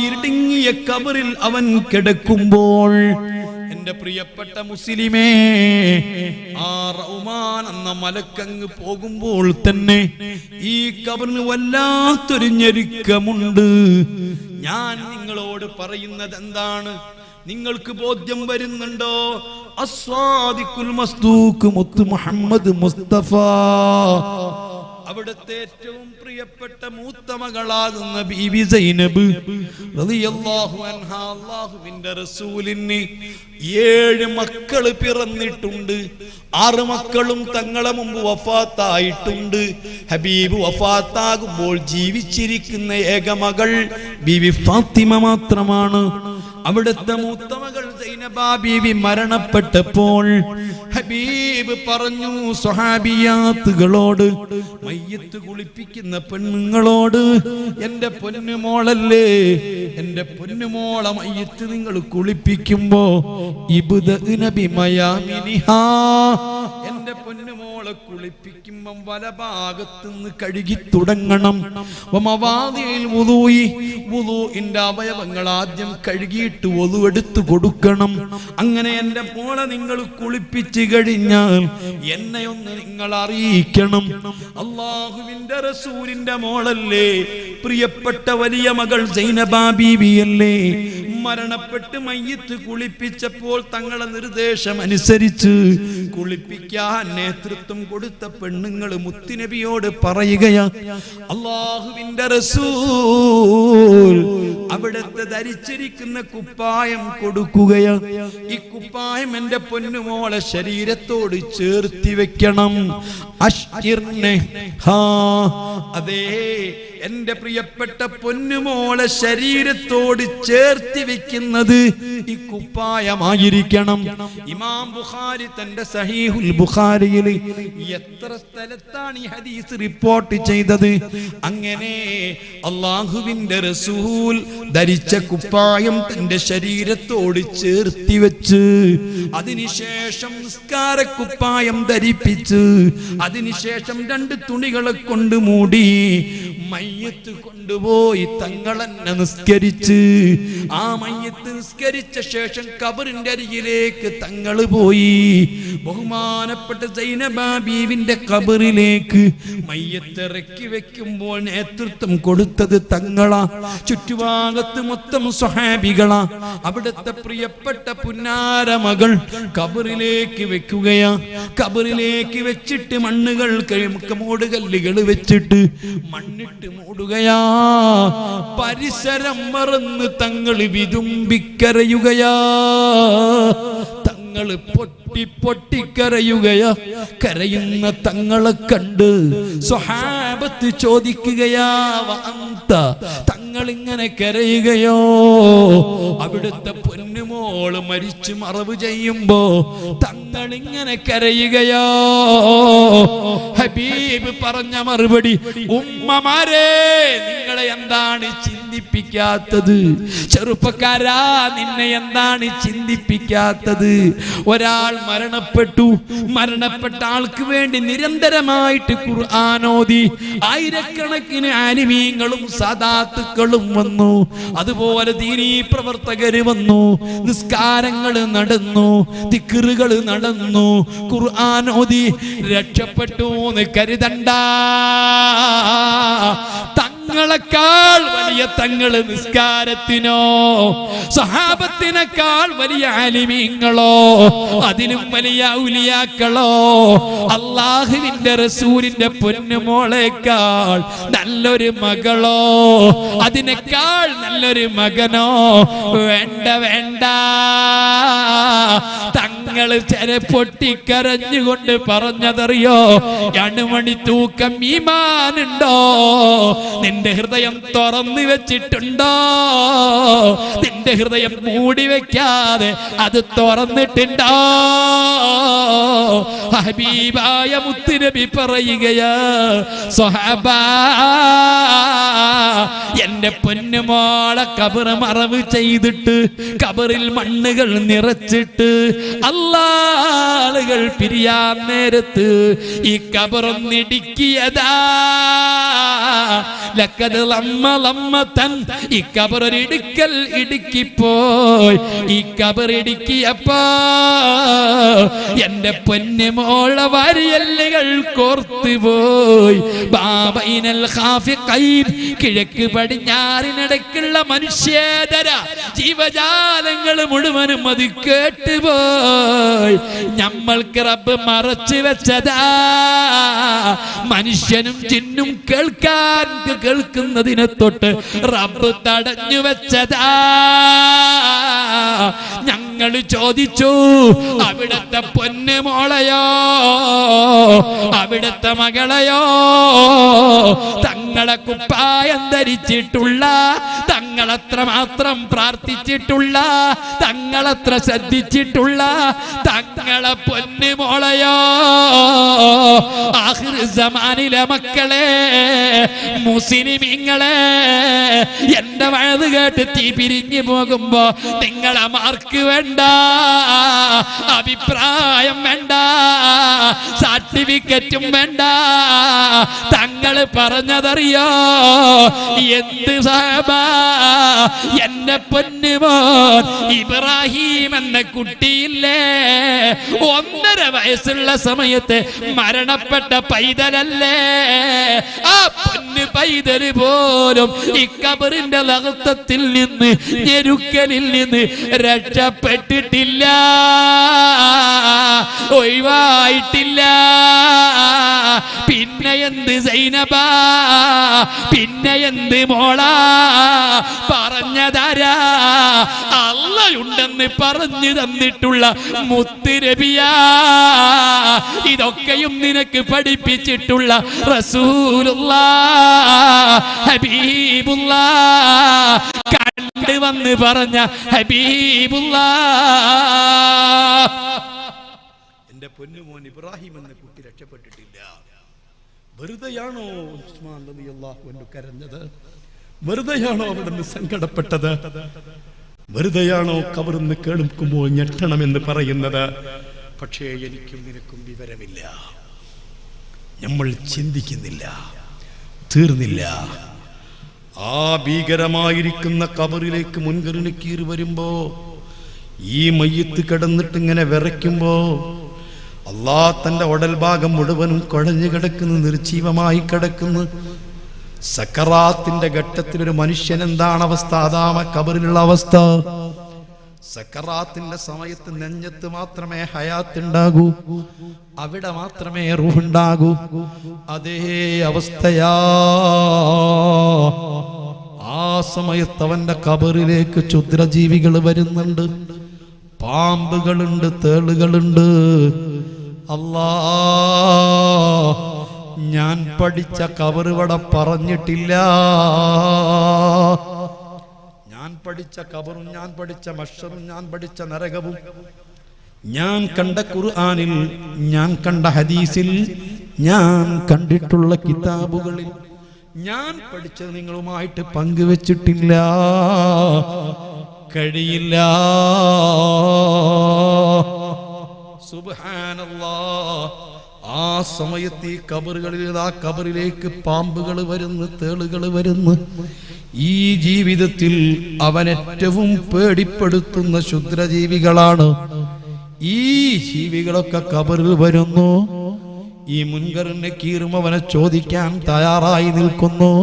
ഇടുങ്ങിയ ഖബറിൽ അവൻ കിടക്കുമ്പോൾ, എന്റെ പ്രിയപ്പെട്ട മുസ്ലിമേ, ആ റഹ്മാൻ എന്ന മലക്കങ്ങ് പോകുമ്പോൾ തന്നെ ഈ ഖബറിന് വല്ലാത്തൊരു ഞെരുക്കമുണ്ട്. ഞാൻ നിങ്ങളോട് പറയുന്നത് എന്താണ്? നിങ്ങൾക്ക് ബോധ്യം വരുന്നുണ്ടോ? അസ്വാദിഖുൽ മസ്ദൂഖ് മുത്ത് മുഹമ്മദ് മുസ്തഫ, അവിടുത്തെ ഏറ്റവും പ്രിയപ്പെട്ട മൂത്ത മകളാകുന്ന ബീവി സൈനബ് റളിയല്ലാഹു അൻഹാ, അല്ലാഹുവിന്റെ റസൂലിന് 7 മക്കൾ പിറന്നിട്ടുണ്ട്. 6 മക്കളും തങ്ങളെ മുമ്പ് വഫാത്തായിട്ടുണ്ട്. ഹബീബ് വഫാത്താകുമ്പോൾ ജീവിച്ചിരിക്കുന്ന ഏക മകൾ ബീവി ഫാത്തിമ മാത്രമാണ്. അവിടുത്തെ മൂത്ത മകൾ സൈനബ ബീവി മരണപ്പെട്ടപ്പോൾ ഹബീബ് പറഞ്ഞു സ്വഹാബിയാത്തുകളോട്, മയ്യത്ത് കുളിപ്പിക്കുന്ന പെണ്ണുങ്ങളോട്, എന്റെ പൊന്നുമോളല്ലേ, എന്റെ പൊന്നുമോളെ മയ്യത്ത് നിങ്ങൾ കുളിപ്പിക്കുമ്പോ ഇബ്ദഅന ബിമയാമിനിഹാ, എന്റെ പൊന്നുമോളെ കുളിപ്പിക്കുമ്പം വലഭാഗത്തുനിന്ന് കഴുകി തുടങ്ങണം. വമവാദിഇൽ വുദൂഇ, വുദൂഇന്റെ അവയവങ്ങൾ ആദ്യം കഴുകിയിട്ട് വുദു എടുത്തു കൊടുക്കണം. അങ്ങനെ എന്റെ മോളെ നിങ്ങൾ കുളിപ്പിച്ചു കഴിഞ്ഞാൽ എന്നെ ഒന്ന് നിങ്ങൾ അറിയിക്കണം. അല്ലാഹുവിന്റെ റസൂലിന്റെ മോളല്ലേ, പ്രിയപ്പെട്ട വലിയ മകൾ സൈനബ ബീവിയല്ലേ, മരണപ്പെട്ട് മയ്യത്ത് കുളിപ്പിച്ചപ്പോൾ തങ്ങളുടെ നിർദ്ദേശം അനുസരിച്ച് കുളിപ്പിക്കാൻ നേതൃത്വം കൊടുത്ത പെണ്ണുങ്ങൾ മുത്തുനബിയോട് പറയുകയാ, അല്ലാഹുവിന്റെ റസൂൽ അവിടുത്തെ ധരിച്ചിരിക്കുന്ന കുപ്പായം കൊടുക്കുകയാ, ഈ കുപ്പായം എന്റെ പൊന്നുമോളെ ശരീരത്തോട് ചേർത്തി വെക്കണം. അതേ, എന്റെ പ്രിയപ്പെട്ട പൊന്നുമോളെ ശരീരത്തോട് ചേർത്തി വെക്കുന്നത് ഈ കുപ്പായമായിരിക്കണം. ഇമാം ബുഖാരി തന്റെ സഹീഹുൽ ബുഖാരിയിൽ എത്ര സ്ഥലത്താണ് ഈ ഹദീസ് റിപ്പോർട്ട് ചെയ്തത്. അങ്ങനെ അല്ലാഹുവിന്റെ റസൂൽ ധരിച്ച കുപ്പായം തന്റെ ശരീരത്തോട് ചേർത്തി വെച്ച്, അതിനുശേഷം നിസ്കാര കുപ്പായം ധരിപ്പിച്ച്, അതിനുശേഷം 2 തുണികളെ കൊണ്ട് മൂടി മയ്യത്ത് കൊണ്ടുപോയി തങ്ങളെന്നെ നിസ്കരിച്ച്, ആ മയ്യത്ത് നിസ്കരിച്ച ശേഷം ഖബറിന്റെ അരികിലേക്ക് തങ്ങൾ പോയി. ബഹുമാനപ്പെട്ട സൈനബ ബീവിന്റെ ഖബറിലേക്ക് മയ്യത്ത് ഇറക്കി വെക്കുമ്പോൾ നേതൃത്വം കൊടുത്തത് തങ്ങളാ. ചുറ്റുഭാഗത്ത് മൊത്തം സ്വഹാബികളാ. അവിടുത്തെ പ്രിയപ്പെട്ട പുന്നാര മകൾ ഖബറിലേക്ക് വെക്കുകയാ. ഖബറിലേക്ക് വെച്ചിട്ട് മണ്ണുകൾ മൂടുകല്ലുകൾ വെച്ചിട്ട് മണ്ണിട്ട് മൂടുകയാ. പരിസരം മറന്ന് തങ്ങൾ വിതുമ്പിക്കരയുകയാ. തങ്ങൾ പൊട്ടിക്കരയുകയാ. കരയുന്ന തങ്ങളെ കണ്ട് സ്വഹാബത്ത് ചോദിക്കുകയാ, തങ്ങൾ ഇങ്ങനെ കരയുകയോ? അവിടുത്തെ പൊന്നുമോള് മരിച്ചു മറവ് ചെയ്യുമ്പോ തങ്ങൾ ഇങ്ങനെ കരയുകയോ? ഹബീബ് പറഞ്ഞ മറുപടി, ഉമ്മമാരെ നിങ്ങളെ എന്താണ് ചിന്തിപ്പിക്കാത്തത്? ചെറുപ്പക്കാരാ നിന്നെ എന്താണ് ചിന്തിപ്പിക്കാത്തത്? ഒരാൾ മരണപ്പെട്ടു, മരണപ്പെട്ട ആൾക്ക് വേണ്ടി നിരന്തരമായിട്ട് ഖുർആൻ ഓതി ആയിരക്കണക്കിന് ആലിമീങ്ങളും സാദാത്തുക്കളും വന്നു, അതുപോലെ ദീനീ പ്രവർത്തകര് വന്നു, നിസ്കാരങ്ങൾ നടന്നു, ദിക്റുകൾ നടന്നു, ഖുർആൻ ഓതി രക്ഷപ്പെട്ടു എന്ന് കരുതണ്ട. തങ്ങളെക്കാൾ വലിയ തങ്ങള് നിസ്കാരത്തിനോ, സഹാബത്തിനേക്കാൾ വലിയ ആലിമീങ്ങളോ, അതിലും വലിയ ഔലിയാക്കളോ, അല്ലാഹുവിന്റെ റസൂലിന്റെ പൊന്നുമോളേക്കാൾ നല്ലൊരു മകളോ, അതിനേക്കാൾ നല്ലൊരു മകനോ വേണ്ട വേണ്ട. തങ്ങള് പൊട്ടിക്കരഞ്ഞുകൊണ്ട് പറഞ്ഞതറിയോ? 2 മണി തൂക്കം ഈമാനുണ്ടോ? നിന്റെ ഹൃദയം തുറന്നു വെച്ചിട്ടുണ്ടോ? നിന്റെ ഹൃദയം മൂടി വെക്കാതെ അത് തുറന്നിട്ടുണ്ടോ? ഹബീബായ മുത്തുനബി പറയുകയാ, സ്വഹാബാ എന്റെ പൊന്നുമോളെ ഖബർ മറവ് ചെയ്തിട്ട് ഖബറിൽ മണ്ണുകൾ നിറച്ചിട്ട് അല്ലാഹുകൾ പിരിയാൻ നേരത്ത് ഈ ഖബറൊന്നിടിക്കിയതാ. ലക്കത് ലമ്മതൻ, ഈ ഖബറൊരിടുക്കൽ ഇടുക്കിപ്പോയി. ഈ ഖബർ ഇടുക്കിയപ്പോ എന്റെ പൊന്നുമോളെ വാരിയെല്ലുകൾ കോർത്തുപോയി. ബാബൈനൽ ഖാഫിഖൈൻ, കിഴക്ക് പടിഞ്ഞാറിനിടയ്ക്കുള്ള മനുഷ്യേതര ജീവജാലങ്ങൾ മുഴുവനും അത് കേട്ടുപോയി. നമ്മൾക്ക് റബ്ബ് മറച്ചു വെച്ചതാ. മനുഷ്യനും ജിന്നും കേൾക്കുന്നതിനെ തൊട്ട് റബ്ബ് തടഞ്ഞു വെച്ചതാ. ഞങ്ങൾ ചോദിച്ചു, അവിടുത്തെ പൊന്നുമോളയോ അവിടുത്തെ മകളെയോ? തങ്ങൾ തങ്ങളെ കുപ്പായം ധരിച്ചിട്ടുള്ള, തങ്ങളത്ര മാത്രം പ്രാർത്ഥിച്ചിട്ടുള്ള, തങ്ങളത്ര ശ്രദ്ധിച്ചിട്ടുള്ള തങ്ങളെ പൊന്നു മോളയോ ആഖിർ സമാനിലെ മക്കളെ, മുസ്ലിമീങ്ങളെ, എന്റെ വഴുത് കേട്ട് തീ പിരിഞ്ഞു പോകുമ്പോ നിങ്ങളെ മാർക്ക് വേണ്ട, അഭിപ്രായം വേണ്ട, സർട്ടിഫിക്കറ്റും വേണ്ട. തങ്ങൾ പറഞ്ഞതറിയോ? എന്ത് സഹബ, എന്റെ പൊന്നുമോൻ ഇബ്രാഹിം എന്ന കുട്ടിയില്ലേ, 1.5 വയസ്സുള്ള സമയത്ത് മരണപ്പെട്ട പൈതലല്ലേ, ആ പൊന്നു പൈതൽ പോലും ഈ ഖബറിന്റെ ലഹത്തത്തിൽ നിന്ന്, ഞെരുക്കലിൽ നിന്ന് രക്ഷപ്പെട്ടിട്ടില്ല, ഒഴിവായിട്ടില്ല. പിന്നെ എന്ത് സൈനബ, പിന്നെ എന്ത് മോളാ? പറഞ്ഞതാരാ? അള്ളയുണ്ടെന്ന് പറഞ്ഞു തന്നിട്ടുള്ള മുത്ത് നബിയാ. ഇതൊക്കെയും നിനക്ക് പഠിപ്പിച്ചിട്ടുള്ള റസൂലുള്ളാഹ് ഹബീബുള്ളാഹ്, കണ്ടു വന്ന് പറഞ്ഞ ഹബീബുള്ളാഹ്. എന്റെ പൊന്നുമോൻ ഇബ്രാഹിം എന്ന കുട്ടി രക്ഷപ്പെട്ടിട്ടില്ല. വെറുതെയാണോ ഉസ്മാൻ റളിയല്ലാഹു അൻഹു കരഞ്ഞത്? വെറുതെയാണോ അവിടുന്ന് സങ്കടപ്പെട്ടത്? വെറുതെയാണോ ഖബറിന്ന് കേൾക്കുമ്പോൾ ഞെട്ടണമെന്ന് പറയുന്നത്? പക്ഷേ എനിക്കും നിനക്കും വിവരമില്ല, നമ്മൾ ചിന്തിക്കുന്നില്ല, തീർന്നില്ല. ആ ഭീകരമായിരിക്കുന്ന ഖബറിലേക്ക് മുൻകറിന് കീറി വരുമ്പോ, ഈ മയ്യത്ത് കിടന്നിട്ട് ഇങ്ങനെ വിറയ്ക്കുമ്പോ, അല്ലാഹ് തന്റെ ഉടൽ ഭാഗം മുഴുവനും കുഴഞ്ഞു കിടക്കുന്നു, നിർജീവമായി കിടക്കുന്നു. സക്കറാത്തിന്റെ ഘട്ടത്തിൽ ഒരു മനുഷ്യൻ എന്താണ് അവസ്ഥ? അതാണ് ഖബറിലുള്ള അവസ്ഥ. സക്കറാത്തിന്റെ സമയത്ത് നെഞ്ഞത്ത് മാത്രമേ ഹയാത്ത് ഉണ്ടാകൂ, അവിടെ മാത്രമേ റൂഹുണ്ടാകൂ. അതേ അവസ്ഥയാ. ആ സമയത്ത് അവന്റെ ഖബറിലേക്ക് ക്ഷുദ്രജീവികൾ വരുന്നുണ്ട്, പാമ്പുകളുണ്ട്, തേളുകളുണ്ട്. അല്ലാഹ്, ഞാൻ പഠിച്ച ഖബർ ഇവിടെ പറഞ്ഞിട്ടില്ല. ഞാൻ പഠിച്ച ഖബറും, ഞാൻ പഠിച്ച മഹ്ശറും, ഞാൻ പഠിച്ച നരകവും, ഞാൻ കണ്ട ഖുർആനിൽ, ഞാൻ കണ്ട ഹദീസിൽ, ഞാൻ കണ്ടിട്ടുള്ള കിതാബുകളിൽ ഞാൻ പഠിച്ചത് നിങ്ങളുമായിട്ട് പങ്കുവെച്ചിട്ടില്ല, കഴിയില്ല. സുബ്ഹാനല്ലാഹ്. ആ സമയത്ത് ഈ ഖബറുകളിൽ, ആ ഖബറിലേക്ക് പാമ്പുകൾ വരുന്നു, തേളുകൾ വരുന്നു. ഈ ജീവിതത്തിൽ അവൻ ഏറ്റവും പേടിപ്പെടുത്തുന്ന ക്ഷുദ്രജീവികളാണ്. ഈ ജീവികളൊക്കെ ഖബറിൽ വരുന്നു. ഈ മുൻകറിനെ കീറും അവനെ ചോദിക്കാൻ തയ്യാറായി നിൽക്കുന്നു.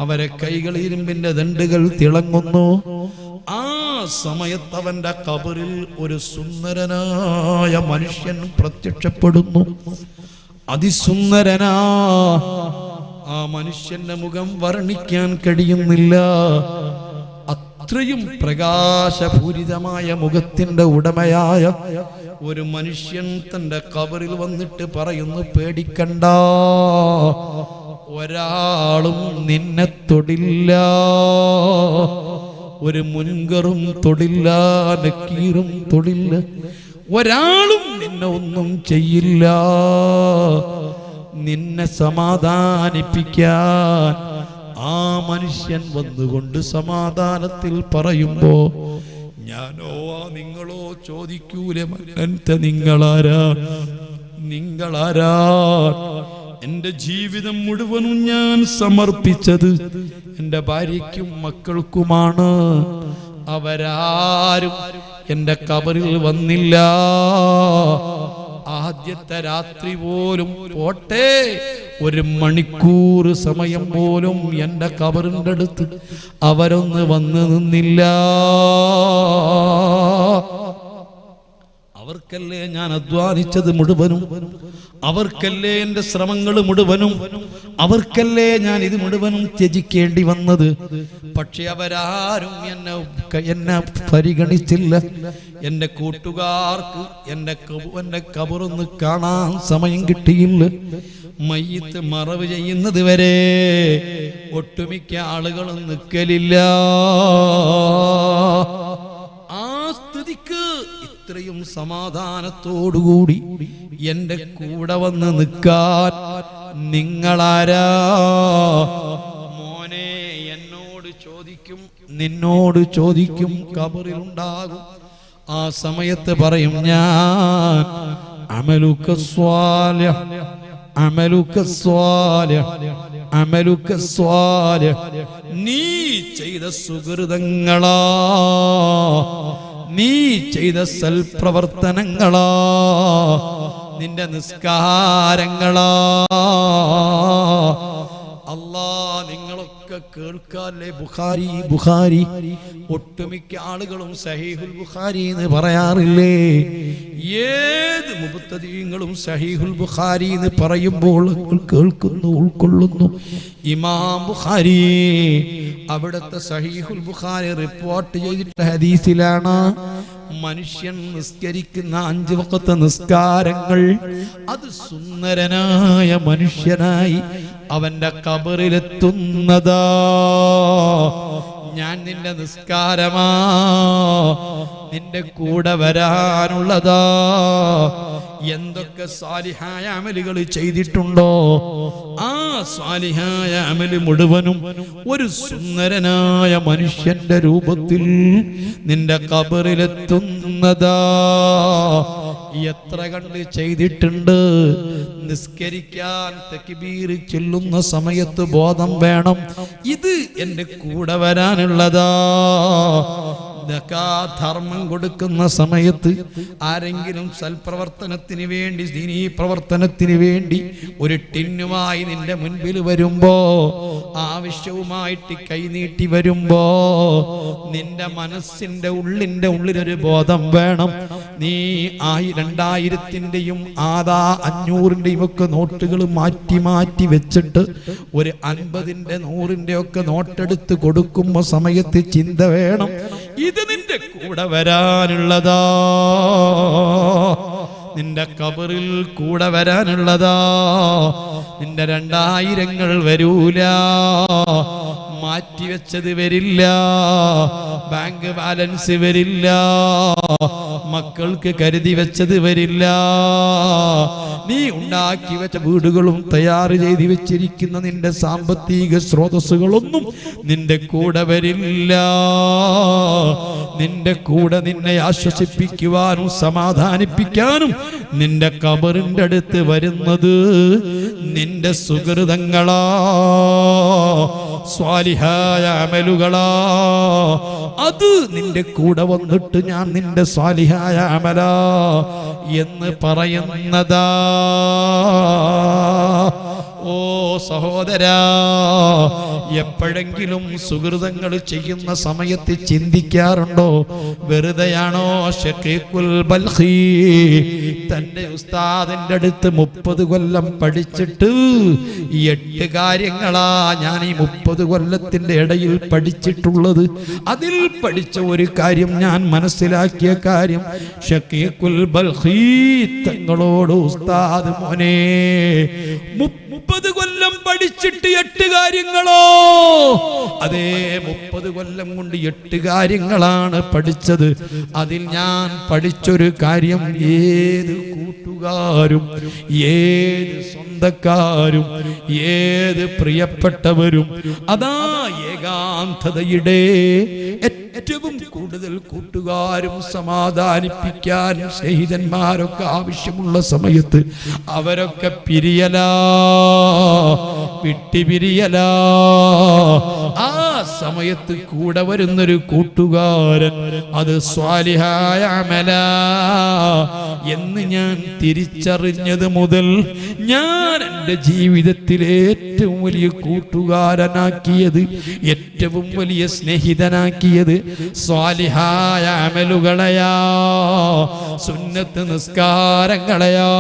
അവരെ കൈകൾ ഇരുമ്പിന്റെ ദണ്ടുകൾ തിളങ്ങുന്നു. ആ സമയത്ത് അവന്റെ ഖബറിൽ ഒരു സുന്ദരനായ മനുഷ്യൻ പ്രത്യക്ഷപ്പെടുന്നു. അതിസുന്ദരനാ. ആ മനുഷ്യന്റെ മുഖം വർണ്ണിക്കാൻ കഴിയുന്നില്ല. അത്രയും പ്രകാശപൂരിതമായ മുഖത്തിന്റെ ഉടമയായ ഒരു മനുഷ്യൻ തന്റെ ഖബറിൽ വന്നിട്ട് പറയുന്നു, പേടിക്കണ്ട, ഒരാളും നിന്നെ തൊടില്ല, ഒരു മുൻകറും തൊടില്ല, നക്കീറും തൊടില്ല, ഒരാളും നിന്നെ ഒന്നും ചെയ്യില്ല. നിന്നെ സമാധാനിപ്പിക്കാൻ ആ മനുഷ്യൻ വന്നുകൊണ്ട് സമാധാനത്തിൽ പറയുമ്പോ, ഞാനോ നിങ്ങളോ ചോദിക്കൂലേ, നിങ്ങളാരാ, നിങ്ങളാരാ? എന്റെ ജീവിതം മുഴുവനും ഞാൻ സമർപ്പിച്ചത് എന്റെ ഭാര്യയ്ക്കും മക്കൾക്കുമാണ്. അവരാരും എന്റെ ഖബറിൽ വന്നില്ല. ആദ്യത്തെ രാത്രി പോലും പോട്ടെ, 1 മണിക്കൂർ സമയം പോലും എന്റെ ഖബറിന്റെ അടുത്ത് അവരൊന്ന് വന്നു നിന്നില്ല. അവർക്കല്ലേ ഞാൻ അധ്വാനിച്ചത് മുഴുവനും, അവർക്കല്ലേ എന്റെ ശ്രമങ്ങൾ മുഴുവനും, അവർക്കല്ലേ ഞാൻ ഇത് മുഴുവനും ത്യജിക്കേണ്ടി വന്നത്. പക്ഷെ അവരാരും എന്നെ പരിഗണിച്ചില്ല. എന്റെ കൂട്ടുകാർക്ക് എന്റെ ഖബറൊന്ന് കാണാൻ സമയം കിട്ടിയില്ല. മയ്യിത്ത് മറവ് ചെയ്യുന്നത് വരെ ഒട്ടുമിക്ക ആളുകളും നിൽക്കലില്ല. ആ സ്ഥിതിക്ക് ഇത്രയും സമാധാനത്തോടുകൂടി എന്റെ കൂടെ വന്ന് നിൽക്കാൻ നിങ്ങളാരാ? മോനെ, എന്നോട് ചോദിക്കും, നിന്നോട് ചോദിക്കും, ഖബറിലുണ്ടാകും. ആ സമയത്ത് പറയും ഞാൻ അമലുക സ്വാലിഹ്, അമലുക സ്വാലിഹ്, അമലുക സ്വാലിഹ്. നീ ചെയ്ത സുകൃതങ്ങളാ, നീ ചെയ്ത സൽപ്രവർത്തനങ്ങളാ, നിന്റെ നിസ്കാരങ്ങളാ. അല്ലാ, നിങ്ങളൊക്കെ കേൾക്കാല്ലേ ബുഖാരി ബുഖാരി? ഒട്ടുമിക്ക ആളുകളും സഹീഹുൽ ബുഖാരി എന്ന് പറയാറില്ലേ? ഏത് മുബ്തദീങ്ങളും സഹീഹുൽ ബുഖാരി എന്ന് പറയുമ്പോൾ കേൾക്കുന്നു, ഉൾക്കൊള്ളുന്നു. ഇമാം ബുഖാരി അവിടുത്തെ സഹീഹുൽ ബുഖാരി റിപ്പോർട്ട് ചെയ്തിട്ട ഹദീസിലാണ് മനുഷ്യൻ നിസ്കരിക്കുന്ന 5 വഖത്ത് നിസ്കാരങ്ങൾ അത് സുന്ദരനായ മനുഷ്യനായി അവന്റെ ഖബറിലെത്തുന്നതാ. ഞാൻ നിന്റെ നിസ്കാരമാ നിന്റെ കൂടെ വരാനുള്ളതാ. എന്തൊക്കെ സാലിഹായ അമലുകൾ ചെയ്തിട്ടുണ്ടോ ആ സാലിഹായ അമല് മുഴുവനും ഒരു സുന്ദരനായ മനുഷ്യന്റെ രൂപത്തിൽ നിന്റെ ഖബറിലെത്തുന്നതാ. എത്ര കണ്ട് ചെയ്തിട്ടുണ്ട്. നിസ്കരിക്കാൻ തക്ബീർ ചൊല്ലുന്ന സമയത്ത് ബോധം വേണം, ഇത് എന്റെ കൂടെ വരാനുള്ളതാ. ധർമ്മം കൊടുക്കുന്ന സമയത്ത് ആരെങ്കിലും സൽപ്രവർത്തനത്തിന് വേണ്ടി, ദീനീ പ്രവർത്തനത്തിന് വേണ്ടി ഒരു ടിന്നുമായി നിന്റെ മുൻപിൽ വരുമ്പോ, ആവശ്യവുമായിട്ട് കൈനീട്ടി വരുമ്പോ, നിന്റെ മനസ്സിന്റെ ഉള്ളിലൊരു ബോധം വേണം. നീ 2000-ന്റെയും 500-ന്റെയും ഒക്കെ നോട്ടുകൾ മാറ്റി മാറ്റി വെച്ചിട്ട് ഒരു 50-ന്റെ 100-ന്റെ ഒക്കെ നോട്ടെടുത്ത് കൊടുക്കുമ്പോ സമയത്ത് ചിന്ത വേണം, ഇത് നിന്റെ കൂടെ വരാനുള്ളതാ, നിന്റെ ഖബറിൽ കൂടെ വരാനുള്ളതാ. നിന്റെ 2000-ങ്ങൾ വരൂല, മാറ്റിവെച്ചത് വരില്ല, ബാങ്ക് ബാലൻസ് വരില്ല, മക്കൾക്ക് കരുതി വെച്ചത് വരില്ല, നീ ഉണ്ടാക്കി വെച്ച വീടുകളും തയ്യാർ ചെയ്ത് വെച്ചിരിക്കുന്ന നിന്റെ സാമ്പത്തിക സ്രോതസ്സുകളൊന്നും നിന്റെ കൂടെ വരില്ല. നിന്റെ കൂടെ നിന്നെ ആശ്വസിപ്പിക്കുവാനും സമാധാനിപ്പിക്കാനും നിന്റെ ഖബറിന്റെ അടുത്ത് വരുന്നത് നിന്റെ സുകൃതങ്ങളാ, സ്വാലിഹായ അമലുകളാ. അത് നിന്റെ കൂടെ വന്നിട്ട് ഞാൻ നിന്റെ സ്വാലിഹായ അമലാ എന്ന് പറയുന്നതാ. ഓ സഹോദരാ, എപ്പോഴെങ്കിലും സുഹൃതങ്ങൾ ചെയ്യുന്ന സമയത്ത് ചിന്തിക്കാറുണ്ടോ, വെറുതെയാണോ ഷഖീഖുൽ ബൽഖി തന്റെ ഉസ്താദിന്റെ അടുത്ത് 30 കൊല്ലം പഠിച്ചിട്ട് 8 കാര്യങ്ങളാ ഞാൻ ഈ 30 കൊല്ലത്തിന്റെ ഇടയിൽ പഠിച്ചിട്ടുള്ളത്. അതിൽ പഠിച്ച ഒരു കാര്യം, ഞാൻ മനസ്സിലാക്കിയ കാര്യം, ഷഖീഖുൽ ബൽഖി തങ്ങളോട് ഉസ്താദ് മോനെ 30 കൊല്ലം പഠിച്ചിട്ട് 8 കാര്യങ്ങളോ? അതേ 30 കൊല്ലം കൊണ്ട് 8 കാര്യങ്ങളാണ് പഠിച്ചത്. അതിൽ ഞാൻ പഠിച്ചൊരു കാര്യം, ഏത് കൂട്ടുകാരും ഏത് സ്വന്തക്കാരും ഏത് പ്രിയപ്പെട്ടവരും അതാ ഏകാന്തതയുടെ ഏറ്റവും കൂടുതൽ കൂട്ടുകാരും സമാധാനിപ്പിക്കാൻ സ്നേഹിതന്മാരൊക്കെ ആവശ്യമുള്ള സമയത്ത് അവരൊക്കെ പിരിയലാ, വിട്ടുപിരിയലാ. ആ സമയത്ത് കൂടെ വരുന്നൊരു കൂട്ടുകാരൻ അത് സ്വാലിഹായ അമലാ എന്ന് ഞാൻ തിരിച്ചറിഞ്ഞത് മുതൽ ഞാൻ എൻ്റെ ജീവിതത്തിലെ ഏറ്റവും വലിയ കൂട്ടുകാരനാക്കിയത്, ഏറ്റവും വലിയ സ്നേഹിതനാക്കിയത് സ്വാലിഹായ അമലുകളെയാ, സുന്നത്ത് നിസ്കാരങ്ങളെയാ,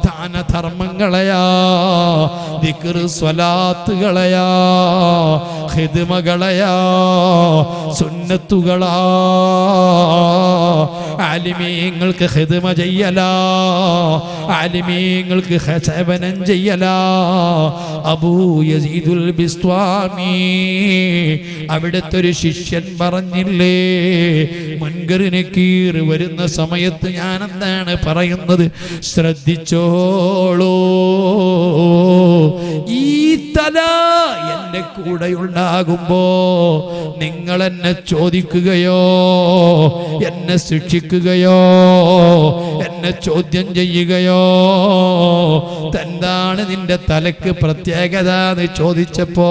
ദാനധർമ്മങ്ങളെയാ, ദിക്ർ സ്വലാത്തുകളെയാ, ഹിദ്മകളയാ സുന്നത്തുകളാ ആലിമീങ്ങൾക്ക് ഹിദ്മ ചെയ്യലാ ആലിമീങ്ങൾക്ക് സേവനം ചെയ്യലാ അബൂ യസീദുൽ ബിസ്ത്വാമി അവിടുത്തെ ഒരു ശിഷ്യൻ പറഞ്ഞില്ലേ മുൻകർ നക്കീർ വരുന്ന സമയത്ത് ഞാൻ എന്താണ് പറയുന്നത് ശ്രദ്ധിച്ചോളൂ ഈ തല എന്റെ കൂടെ ഉണ്ടാകുമ്പോ നിങ്ങൾ എന്നെ ചോദിക്കുകയോ എന്നെ ശിക്ഷിക്കുകയോ എന്നെ ചോദ്യം ചെയ്യുകയോ എന്താണ് നിന്റെ തലക്ക് പ്രത്യേകത എന്ന് ചോദിച്ചപ്പോ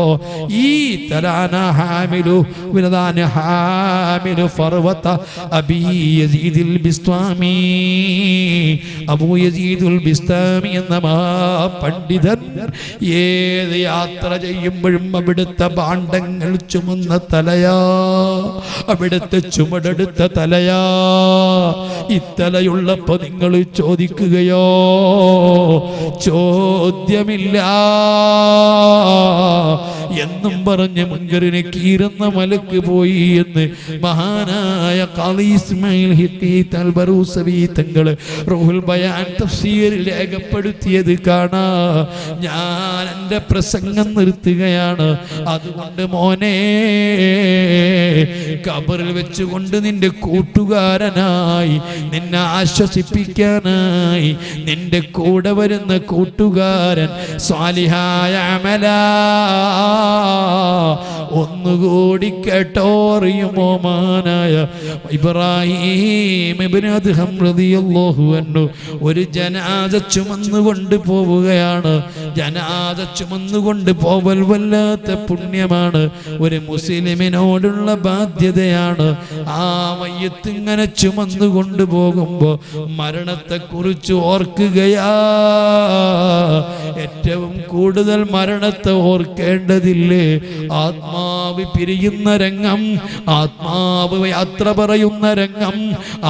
ഈ തലാന ഹാമിലു വിനദാന ഹാമിലു ഫർവത അബീ യസീദുൽ ബിസ്ത്വാമി അബൂ യസീദുൽ ബിസ്ത്വാമി എന്ന പണ്ഡിതൻ ഏത് യാത്ര ചെയ്യുമ്പോഴും അവിടുത്തെ ഭാണ്ഡങ്ങൾ ചുമന്ന തലയാ അവിടുത്തെ ചുമടെടുത്ത തലയാ ഇത്തലയുള്ളപ്പോ നിങ്ങൾ ചോദിക്കുകയോ ചോദ്യമില്ല എന്നും പറഞ്ഞ് മുൻകർ നക്കീറെന്ന മലക്ക് പോയി എന്ന് മഹാനായ ഖാദി ഇസ്മായിൽ ഹിഖീത്ത് അൽ ബറൂസവി തങ്ങൾ റൂഹുൽ ബയാൻ തഫ്സീറിൽ രേഖപ്പെടുത്തിയത് കാണാ. ഞാൻ എൻ്റെ പ്രസംഗം നിർത്തുകയാണ്. അതുകൊണ്ട് മോനെ, ഖബറിൽ വെച്ചുകൊണ്ട് നിന്റെ കൂട്ടുകാരനായി നിന്നെ ആശ്വസിപ്പിക്കാനായി നിന്റെ കൂടെ വരുന്ന കൂട്ടുകാരൻ സ്വാലിഹായ അമലാ ഒന്നുകൂടി കേട്ടോറിയുമോ മാനായ ഇബ്രാഹിം ഇബ്നു അദ്ഹം റളിയല്ലാഹു അൻഹു ഒരു ജനാസ ചുമന്നുകൊണ്ട് പോവുകയാണ്. ജനാസ ചുമന്നുകൊണ്ട് പോവൽ വല്ലാത്ത പുണ്യമാണ്, ഒരു മുസ്ലിമിനോടുള്ള ബാധ്യതയാണ്. ആ മയ്യത്ത് ഇങ്ങനെ ചുമന്നുകൊണ്ട് പോകുമ്പോ മരണത്തെ കുറിച്ച് ഓർക്കുകയാ. ഏറ്റവും കൂടുതൽ മരണത്തെ ഓർക്കേണ്ടതില്ലേ? ആത്മാവ് പിരിയുന്ന രംഗം, ആത്മാവ് യാത്ര പറയുന്ന രംഗം,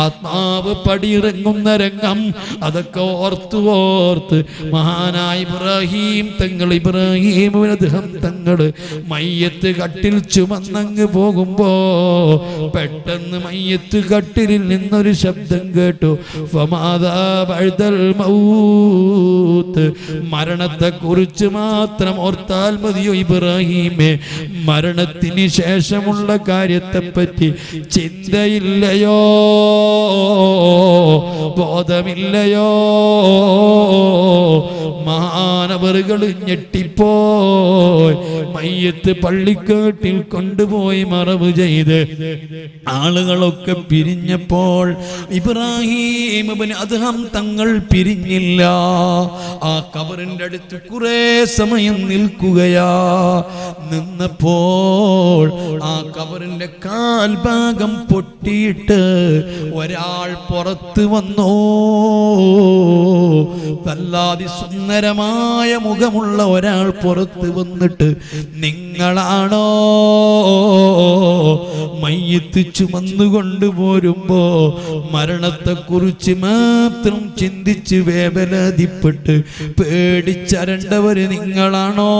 ആത്മാവ് പടിയിറങ്ങുന്ന രംഗം, അതൊക്കെ ഓർത്ത് മഹാനായ ഇബ്രാഹിം തങ്ങൾ, ഇബ്രാഹിം അദ്ഹം തങ്ങൾ മയ്യത്ത് കട്ടിൽ ചുമന്നങ്ങ് പോകുമ്പോ പെട്ടെന്ന് മയ്യത്ത് കട്ടിലിൽ നിന്നൊരു ശബ്ദം കേട്ടു. ഫമാദാ ബഅദൽ മൗത്ത്, മരണത്തെ കുറിച്ച് മാത്രം ഓർത്താൽ മതിയോ ഇബ്രാഹിമേ? മരണത്തിന് ശേഷമുള്ള കാര്യത്തെപ്പറ്റി ചിന്തയില്ലയോ? ബോധമില്ലയോ? മാനവറുകൾ ഞെട്ടിപ്പോയി. മയ്യത്ത് പള്ളിക്കേട്ടിൽ കൊണ്ടുപോയി മറവ് ചെയ്ത് ആളുകളൊക്കെ പിരിഞ്ഞപ്പോൾ ഇബ്രാഹിം ഇബ്നു അദ്ഹം തങ്ങൾ പിരിഞ്ഞില്ല. ആ ഖബറിന്റെ അടുത്ത് കുറെ സമയം നിൽക്കുകയാ. നിന്നപ്പോൾ ആ ഖബറിന്റെ കാൽഭാഗം പൊട്ടിയിട്ട് ഒരാൾ പുറത്ത് വന്നോ. വല്ലാതെ സുന്ദരമായ മുഖമുള്ള ഒരാൾ പുറത്ത് വന്നിട്ട്, നിങ്ങളാണോ മയ്യത്ത് ചുമന്നുകൊണ്ട് പോരുമ്പോ മരണത്തെ കുറിച്ച് മാത്രം ചിന്തിച്ച് വേവലാതിപ്പെട്ട് പേടിച്ചരണ്ടവര് നിങ്ങളാണോ?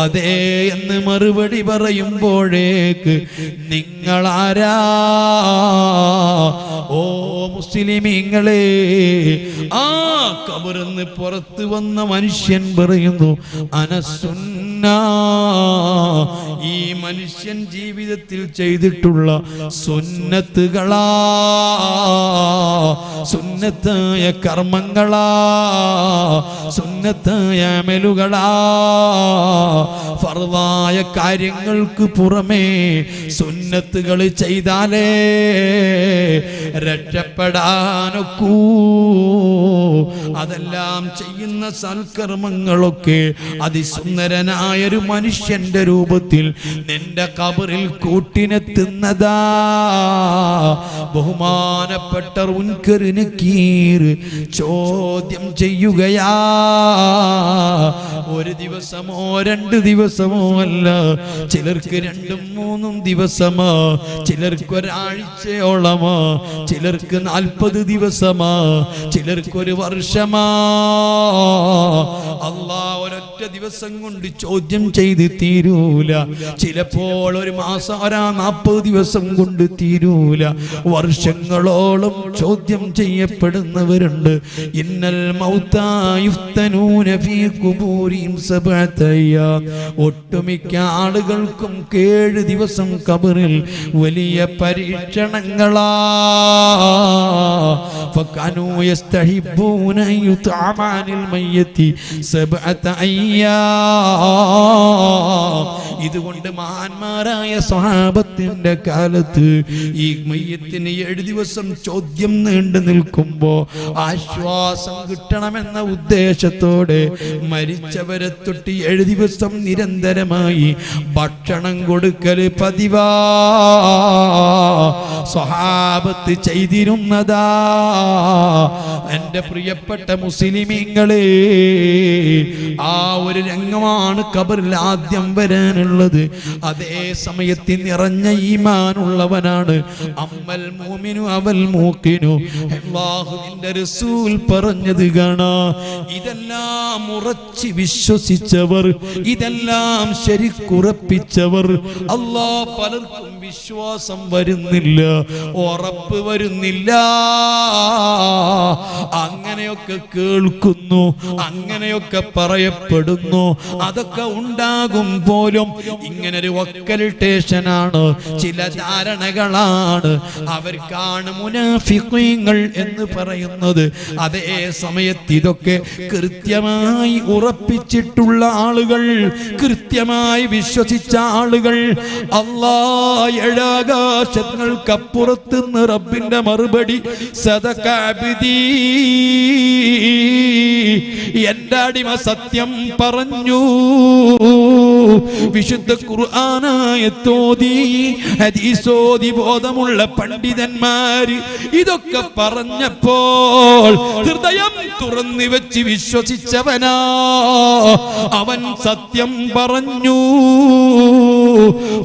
അതേ എന്ന് മറുപടി പറയുമ്പോഴേക്ക് നിങ്ങളാരാ? ഓ മുസ്ലിമീങ്ങളെ, ആ ഖബറിന്ന് പുറത്ത് വന്ന മനുഷ്യൻ പറയുന്നു, അനസുന്ന. ഈ മനുഷ്യൻ ജീവിതത്തിൽ ചെയ്തിട്ടുള്ള സുന്നത്തുകളാ, സുന്നത്തായ കർമ്മങ്ങളാ, സുന്നത്തായ അമലുകളാ. ഫർദായ കാര്യങ്ങൾക്ക് പുറമേ സുന്നത്തുകൾ ചെയ്താലേ രക്ഷപ്പെടാനൊക്കൂ. അതെല്ലാം ചെയ്യുന്ന സൽക്കർമ്മങ്ങളൊക്കെ അതിസുന്ദരനായൊരു മനുഷ്യന്റെ രൂപത്തിൽ നിന്റെ ഖബറിൽ കൂട്ടിനെത്തുന്നതാ. ബഹുമാനപ്പെട്ട മുൻകർ നക്കീർ ചോദ്യം ചെയ്യുകയാ. ഒരു ദിവസമോ 2 ദിവസമോ അല്ല, ചിലർക്ക് 2ഉം 3ഉം ദിവസമാ, ചിലർക്ക് ഒരാഴ്ചയോളമാ, ചിലർക്ക് 40 ദിവസമാ, ചിലർക്ക് 1 വർഷമാ. അല്ലാഹ് ഒരൊറ്റ ദിവസം കൊണ്ട് ചോദ്യം ചെയ്ത് തീരൂല. ചിലപ്പോൾ ഒരു മാസം 40 ദിവസം കൊണ്ട് തീരൂല. വർഷങ്ങളോളം ചോദ്യം ചെയ്യപ്പെടുന്നവരുണ്ട്. ഇന്നൽ മൗതാ യുഫ്തനൂന ഫീ ഖുബൂരിഹിം സബഅത അയ്യാം. ഒട്ടുമിക്ക ആളുകൾക്കും 7 ദിവസം ഖബറിൽ വലിയ പരീക്ഷണങ്ങളാ. ഫകാനൂ യസ്തഹിബൂന യുത്അമാനിൽ മയ്യത്തി സബഅത അയ്യാം. ഇതുകൊണ്ട് മഹാന്മാരായ സ്വഹാബത്തിന്റെ കാലത്ത് ഈ മയ്യത്തിന് 7 ദിവസം ചോദ്യം നീണ്ടു നിൽക്കുമ്പോ ആശ്വാസം കിട്ടണമെന്ന ഉദ്ദേശത്തോടെ മരിച്ചവരെ തൊട്ട് 7 ദിവസം നിരന്തരമായി ഭക്ഷണം കൊടുക്കല് പതിവാ സ്വഹാബത്ത് ചെയ്തിരുന്നതാ. എന്റെ പ്രിയപ്പെട്ട മുസ്ലിമീങ്ങളെ, ആ ഒരു രംഗമാണ് ഖബറിൽ ആദ്യം വരാനുള്ളത്. അതേ സമയത്ത് നിറഞ്ഞ ഈമാനുള്ളവനാണ് അമ്മൽ മുഅ്മിനു അവൽ മൂഖിനു. അല്ലാഹുവിന്റെ റസൂൽ പറഞ്ഞത് കാണാ. ഇതെല്ലാം ഉറച്ച് വിശ്വസിച്ചവർ, ഇതെല്ലാം ശരിക്കുറപ്പിച്ചവർ. അല്ലാഹ് പലർക്കും വിശ്വാസം വരുന്നില്ല, ഉറപ്പ് വരുന്നില്ല. അങ്ങനെയൊക്കെ കേൾക്കുന്നു, അങ്ങനെയൊക്കെ പറയപ്പെടുന്നു. അതൊക്കെ ഉണ്ടാകും പോലും. ഇങ്ങനൊരു ഒക്കൽട്ടേഷനാണ്, ചില ധാരണകളാണ്. അവർക്കാണ് മുനാഫിഖീങ്ങൾ എന്ന് പറയുന്നത്. അതേ സമയത്ത് ഇതൊക്കെ കൃത്യമായി ഉറപ്പിച്ചിട്ടുള്ള ആളുകൾ, കൃത്യമായി വിശ്വസിച്ച ആളുകൾ, അല്ലാഹ് ഏഴാകാശങ്ങൾക്കപ്പുറത്ത് നിന്ന് റബ്ബിന്റെ മറുപടി സദഖ അബ്ദീ, എന്റെ അടിമ സത്യം പറഞ്ഞു. വിശുദ്ധ ഖുർആനായത്തോതി ഹദീസോതി ബോധമുള്ള പണ്ഡിതന്മാര് ഇതൊക്കെ പറഞ്ഞപ്പോൾ ഹൃദയം തുറന്നു വെച്ച് വിശ്വസിച്ചവനാ. അവൻ സത്യം പറഞ്ഞു.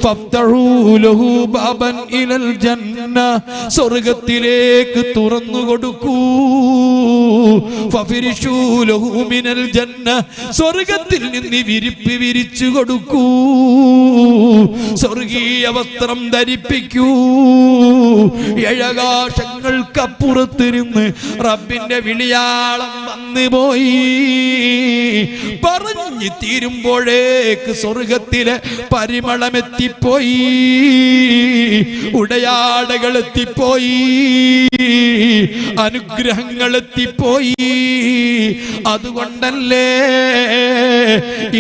ഫഫ്തഹൂ ലഹു ബാബൻ ഇലൽ ജന്ന, സ്വർഗ്ഗത്തിലേക്ക് തുറന്നു കൊടുക്കൂ. ഫഫിരിശൂ ലഹു മിനൽ ജന്ന, സ്വർഗ്ഗത്തിൽ നിന്ന് വിരിപ്പ് വിരിച്ചു കൊടുക്കൂ. സ്വർഗീയ വസ്ത്രം ധരിപ്പിക്കൂ. ഏഴാകാശങ്ങൾക്കപ്പുറത്തിരുന്ന് റബ്ബിന്റെ വിളിയാളം വന്നു പോയി. പറഞ്ഞു തീരുമ്പോഴേക്ക് സ്വർഗത്തിലെ പരിമളമെത്തിപ്പോയി, ഉടയാടകൾ എത്തിപ്പോയി, അനുഗ്രഹങ്ങൾ എത്തിപ്പോയി. അതുകൊണ്ടല്ലേ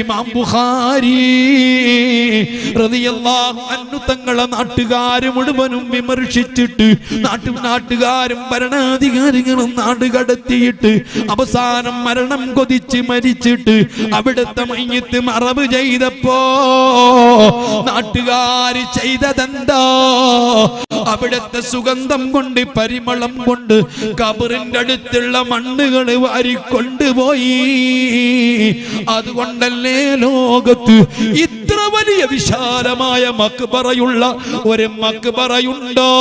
ഇമാം ബുഖാരി റളിയല്ലാഹു അൻഹു തങ്ങളെ നാട്ടുകാര് മുഴുവനും വിമർശിച്ചിട്ട്, നാട്ടുകാരും ഭരണാധികാരികളും നാട് കടത്തിയിട്ട് അവസാനം മരണം കൊതിച്ച് മരിച്ചിട്ട് അവിടുത്തെ മയ്യിത്ത് മറവ് ചെയ്തപ്പോ നാട്ടുകാര് ചെയ്തതെന്താ? അവിടുത്തെ സുഗന്ധം കൊണ്ട്, പരിമളം കൊണ്ട് ഖബറിന്റെ അടുത്തുള്ള മണ്ണുകൾ വാരിക്കൊണ്ടുപോയി. അതുകൊണ്ടല്ലേ ലോകത്ത് ഇത്ര വലിയ വിശാലമായ മക്ബറയുള്ള ഒരു മക്ബറയുണ്ടോ?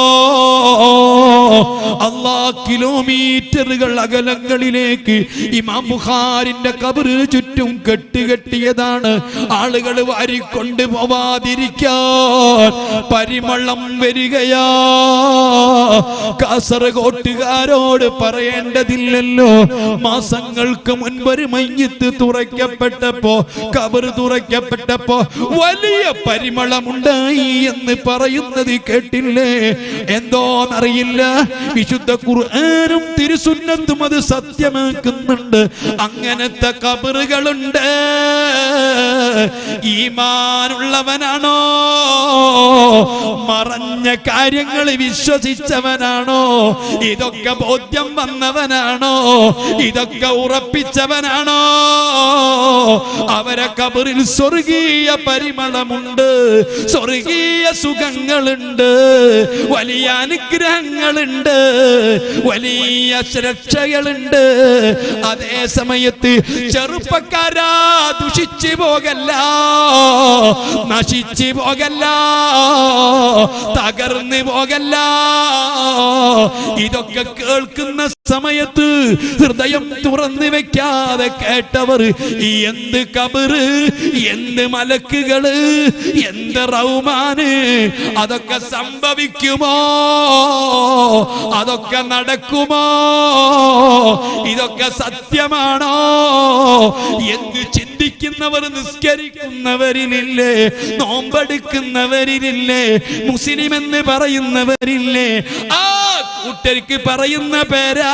അല്ലാഹ് കിലോമീറ്ററുകൾ അകലങ്ങളിലേക്ക് ഇമാം ബുഖാരിന്റെ ഖബറിന് ചുറ്റും കെട്ടിയതാണ്. ആളുകൾ വാരിക്കൊണ്ട് പോവാതിരിക്കാൻ പരിമളം വരികയാ. കാസർഗോട്ടുകാരോട് പറയേണ്ടതില്ലല്ലോ, മാസങ്ങൾക്ക് മുൻപൊരു മയ്യിത്ത് തുറക്കപ്പെട്ടപ്പോ, ഖബർ തുറക്കപ്പെട്ടപ്പോ വലിയ പരിമളമുണ്ടായി എന്ന് പറയുന്നത് കേട്ടില്ലേ? എന്തോന്നറിയില്ല, വിശുദ്ധ ഖുർആനും തിരുസുന്നത്തും അത് സത്യമാക്കുന്നുണ്ട്. അങ്ങനത്തെ ഖബറുകളുണ്ട്. ഈമാനുള്ളവനാണോ? മറഞ്ഞ കാര്യങ്ങൾ വിശ്വസിച്ചവനാണോ? ഇതൊക്കെ ബോധ്യം വന്നവനാണോ? ഇതൊക്കെ ഉറപ്പിച്ചവനാണോ? അവരെ ഖബറിൽ സ്വർഗീയ പരിമളമുണ്ട്, സ്വർഗീയ സുഖങ്ങളുണ്ട്, വലിയ അനുഗ്രഹങ്ങളുണ്ട്, വലിയ സുരക്ഷകളുണ്ട്. അതേ സമയത്ത് ചെറുപ്പക്കാരാ, ദുഷിച്ചു പോകല്ല, നശിച്ചു പോകല്ല, തകർന്നു പോകല്ല. ഇതൊക്കെ കേൾക്കുന്ന സമയത്ത് ഹൃദയം തുറന്നു വെക്കാതെ കേട്ടവർ എന്ത് കബറ്, എന്ത് മലക്കുകള്, എന്ത് റഹ്മാന്, അതൊക്കെ സംഭവിക്കുമോ? അതൊക്കെ നടക്കുമോ? ഇതൊക്കെ സത്യമാണോ എന്ന് ചിന്തിക്കുന്നവർ നിസ്കരിക്കുന്നവരിലില്ലേ, നോമ്പെടുക്കുന്നവരിലില്ലേ, മുസ്ലിം എന്ന് പറയുന്നവരില്ലേ? ആ കൂട്ടർക്ക് പറയുന്ന പേരാ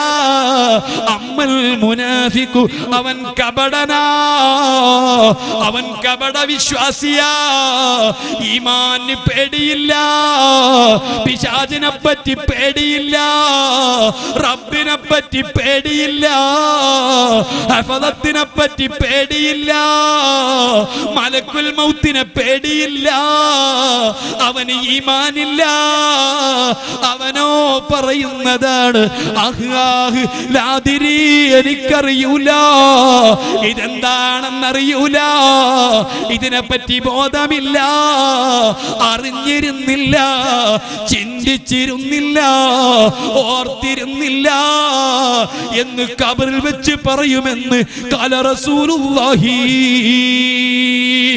അമ്മൽ മുനാഫിഖു. അവൻ കപടനാ, അവൻ കപട വിശ്വാസിയാ. ഈമാന് പേടിയില്ല, പിശാചിനെ പറ്റി പേടിയില്ല, റബ്ബിനെ പറ്റി പേടിയില്ല, ഹഫദത്തിനെ പറ്റി പേടിയില്ല, മലക്കുൽ മൗത്തിനെ പേടിയില്ല. അവന് ഈമാനില്ല. അവനോ പറയുന്നതാണ് ലാദിരി, എനിക്കറിയൂല, ഇതെന്താണെന്നറിയൂല, ഇതിനെപ്പറ്റി ബോധമില്ല, അറിഞ്ഞിരുന്നില്ല, ചിന്തിച്ചിരുന്നില്ല, ഓർത്തിരുന്നില്ല എന്ന് ഖബറിൽ വെച്ച് പറയുമെന്ന് ഖാല റസൂലുള്ളാഹി.